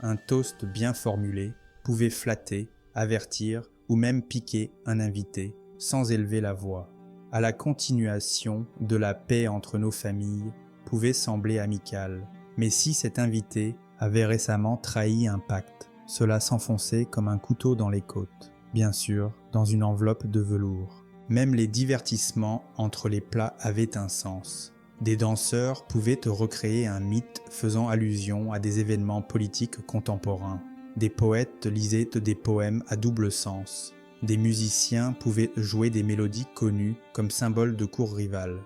Speaker 1: Un toast bien formulé pouvait flatter, avertir ou même piquer un invité, sans élever la voix. À la continuation de la paix entre nos familles pouvait sembler amicale, mais si cet invité avait récemment trahi un pacte, cela s'enfonçait comme un couteau dans les côtes, bien sûr, dans une enveloppe de velours. Même les divertissements entre les plats avaient un sens. Des danseurs pouvaient recréer un mythe faisant allusion à des événements politiques contemporains. Des poètes lisaient des poèmes à double sens. Des musiciens pouvaient jouer des mélodies connues comme symbole de cour rivale.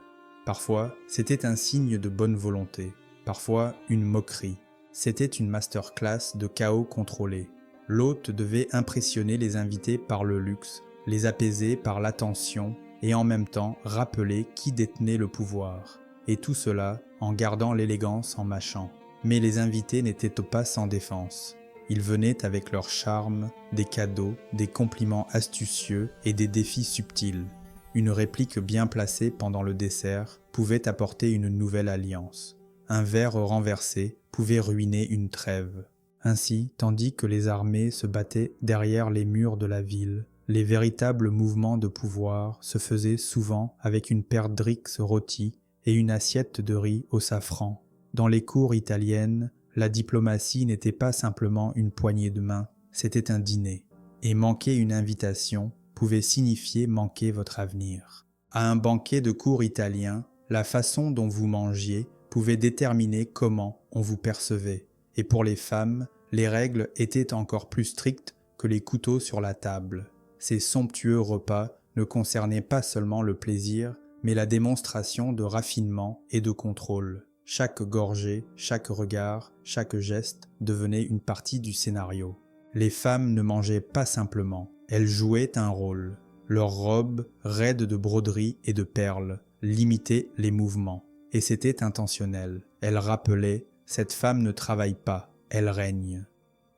Speaker 1: Parfois, c'était un signe de bonne volonté. Parfois, une moquerie. C'était une masterclass de chaos contrôlé. L'hôte devait impressionner les invités par le luxe, les apaiser par l'attention et en même temps rappeler qui détenait le pouvoir. Et tout cela en gardant l'élégance en mâchant. Mais les invités n'étaient pas sans défense. Ils venaient avec leur charme, des cadeaux, des compliments astucieux et des défis subtils. Une réplique bien placée pendant le dessert pouvait apporter une nouvelle alliance. Un verre renversé pouvait ruiner une trêve. Ainsi, tandis que les armées se battaient derrière les murs de la ville, les véritables mouvements de pouvoir se faisaient souvent avec une perdrix rôtie et une assiette de riz au safran. Dans les cours italiennes, la diplomatie n'était pas simplement une poignée de main, c'était un dîner. Et manquer une invitation pouvait signifier manquer votre avenir. À un banquet de cour italien, la façon dont vous mangiez pouvait déterminer comment on vous percevait. Et pour les femmes, les règles étaient encore plus strictes que les couteaux sur la table. Ces somptueux repas ne concernaient pas seulement le plaisir, mais la démonstration de raffinement et de contrôle. Chaque gorgée, chaque regard, chaque geste devenait une partie du scénario. Les femmes ne mangeaient pas simplement, elles jouaient un rôle. Leurs robes, raides de broderies et de perles, limitaient les mouvements. Et c'était intentionnel. Elles rappelaient « cette femme ne travaille pas, elle règne ».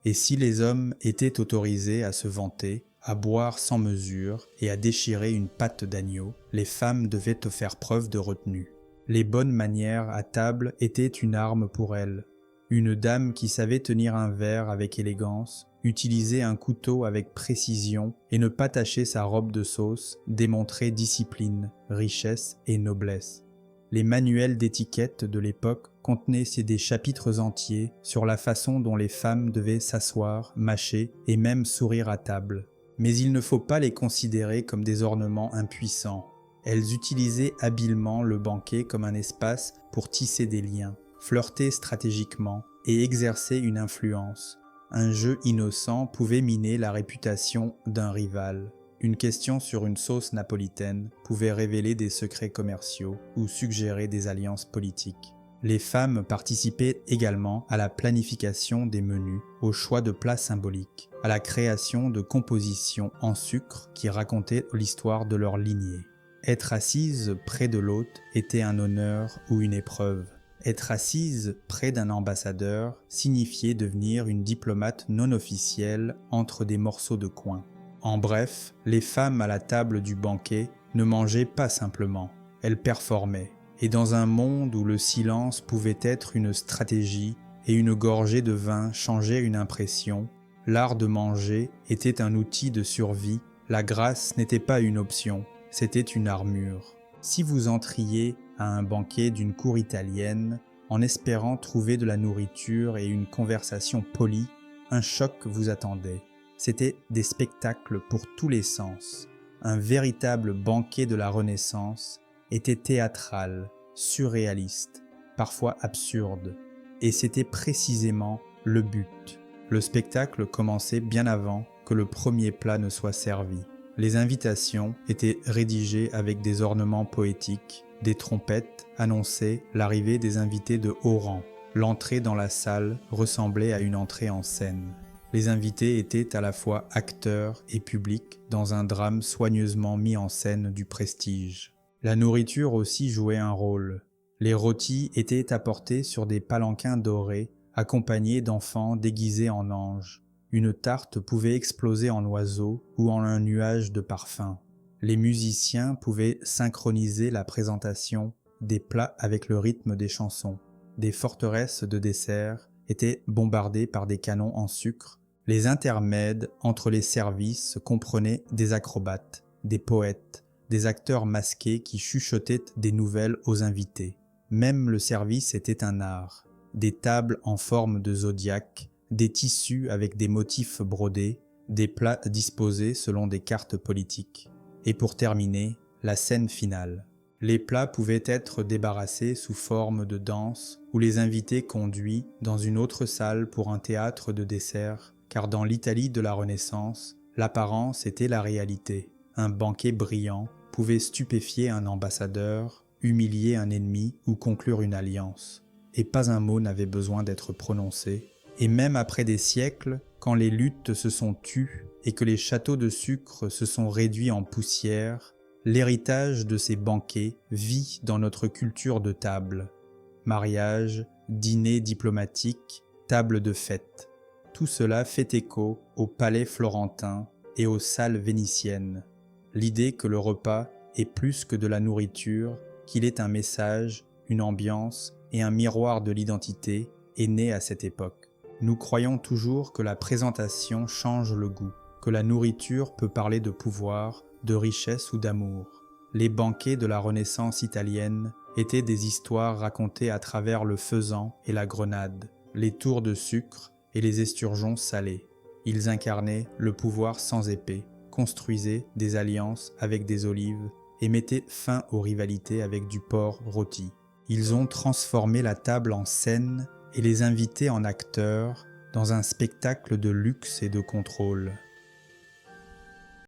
Speaker 1: Et si les hommes étaient autorisés à se vanter, à boire sans mesure et à déchirer une patte d'agneau, les femmes devaient faire preuve de retenue. Les bonnes manières à table étaient une arme pour elles. Une dame qui savait tenir un verre avec élégance, utiliser un couteau avec précision et ne pas tacher sa robe de sauce démontrait discipline, richesse et noblesse. Les manuels d'étiquette de l'époque contenaient des chapitres entiers sur la façon dont les femmes devaient s'asseoir, mâcher et même sourire à table. Mais il ne faut pas les considérer comme des ornements impuissants. Elles utilisaient habilement le banquet comme un espace pour tisser des liens, flirter stratégiquement et exercer une influence. Un jeu innocent pouvait miner la réputation d'un rival. Une question sur une sauce napolitaine pouvait révéler des secrets commerciaux ou suggérer des alliances politiques. Les femmes participaient également à la planification des menus, au choix de plats symboliques, à la création de compositions en sucre qui racontaient l'histoire de leur lignée. Être assise près de l'hôte était un honneur ou une épreuve. Être assise près d'un ambassadeur signifiait devenir une diplomate non officielle entre des morceaux de coin. En bref, les femmes à la table du banquet ne mangeaient pas simplement, elles performaient. Et dans un monde où le silence pouvait être une stratégie et une gorgée de vin changeait une impression, l'art de manger était un outil de survie, la grâce n'était pas une option, c'était une armure. Si vous entriez à un banquet d'une cour italienne, en espérant trouver de la nourriture et une conversation polie, un choc vous attendait. C'étaient des spectacles pour tous les sens. Un véritable banquet de la Renaissance était théâtral, surréaliste, parfois absurde. Et c'était précisément le but. Le spectacle commençait bien avant que le premier plat ne soit servi. Les invitations étaient rédigées avec des ornements poétiques, des trompettes annonçaient l'arrivée des invités de haut rang. L'entrée dans la salle ressemblait à une entrée en scène. Les invités étaient à la fois acteurs et publics dans un drame soigneusement mis en scène du prestige. La nourriture aussi jouait un rôle. Les rôtis étaient apportés sur des palanquins dorés, accompagnés d'enfants déguisés en anges. Une tarte pouvait exploser en oiseau ou en un nuage de parfum. Les musiciens pouvaient synchroniser la présentation des plats avec le rythme des chansons. Des forteresses de dessert étaient bombardées par des canons en sucre. Les intermèdes entre les services comprenaient des acrobates, des poètes, des acteurs masqués qui chuchotaient des nouvelles aux invités. Même le service était un art. Des tables en forme de zodiaque, des tissus avec des motifs brodés, des plats disposés selon des cartes politiques. Et pour terminer, la scène finale. Les plats pouvaient être débarrassés sous forme de danse ou les invités conduits dans une autre salle pour un théâtre de dessert, car dans l'Italie de la Renaissance, l'apparence était la réalité. Un banquet brillant pouvait stupéfier un ambassadeur, humilier un ennemi ou conclure une alliance. Et pas un mot n'avait besoin d'être prononcé. Et même après des siècles, quand les luttes se sont tues et que les châteaux de sucre se sont réduits en poussière, l'héritage de ces banquets vit dans notre culture de table. Mariage, dîner diplomatique, table de fête. Tout cela fait écho au palais florentin et aux salles vénitiennes. L'idée que le repas est plus que de la nourriture, qu'il est un message, une ambiance et un miroir de l'identité est née à cette époque. Nous croyons toujours que la présentation change le goût, que la nourriture peut parler de pouvoir, de richesse ou d'amour. Les banquets de la Renaissance italienne étaient des histoires racontées à travers le faisan et la grenade, les tours de sucre et les esturgeons salés. Ils incarnaient le pouvoir sans épée, construisaient des alliances avec des olives et mettaient fin aux rivalités avec du porc rôti. Ils ont transformé la table en scène et les invités en acteurs dans un spectacle de luxe et de contrôle.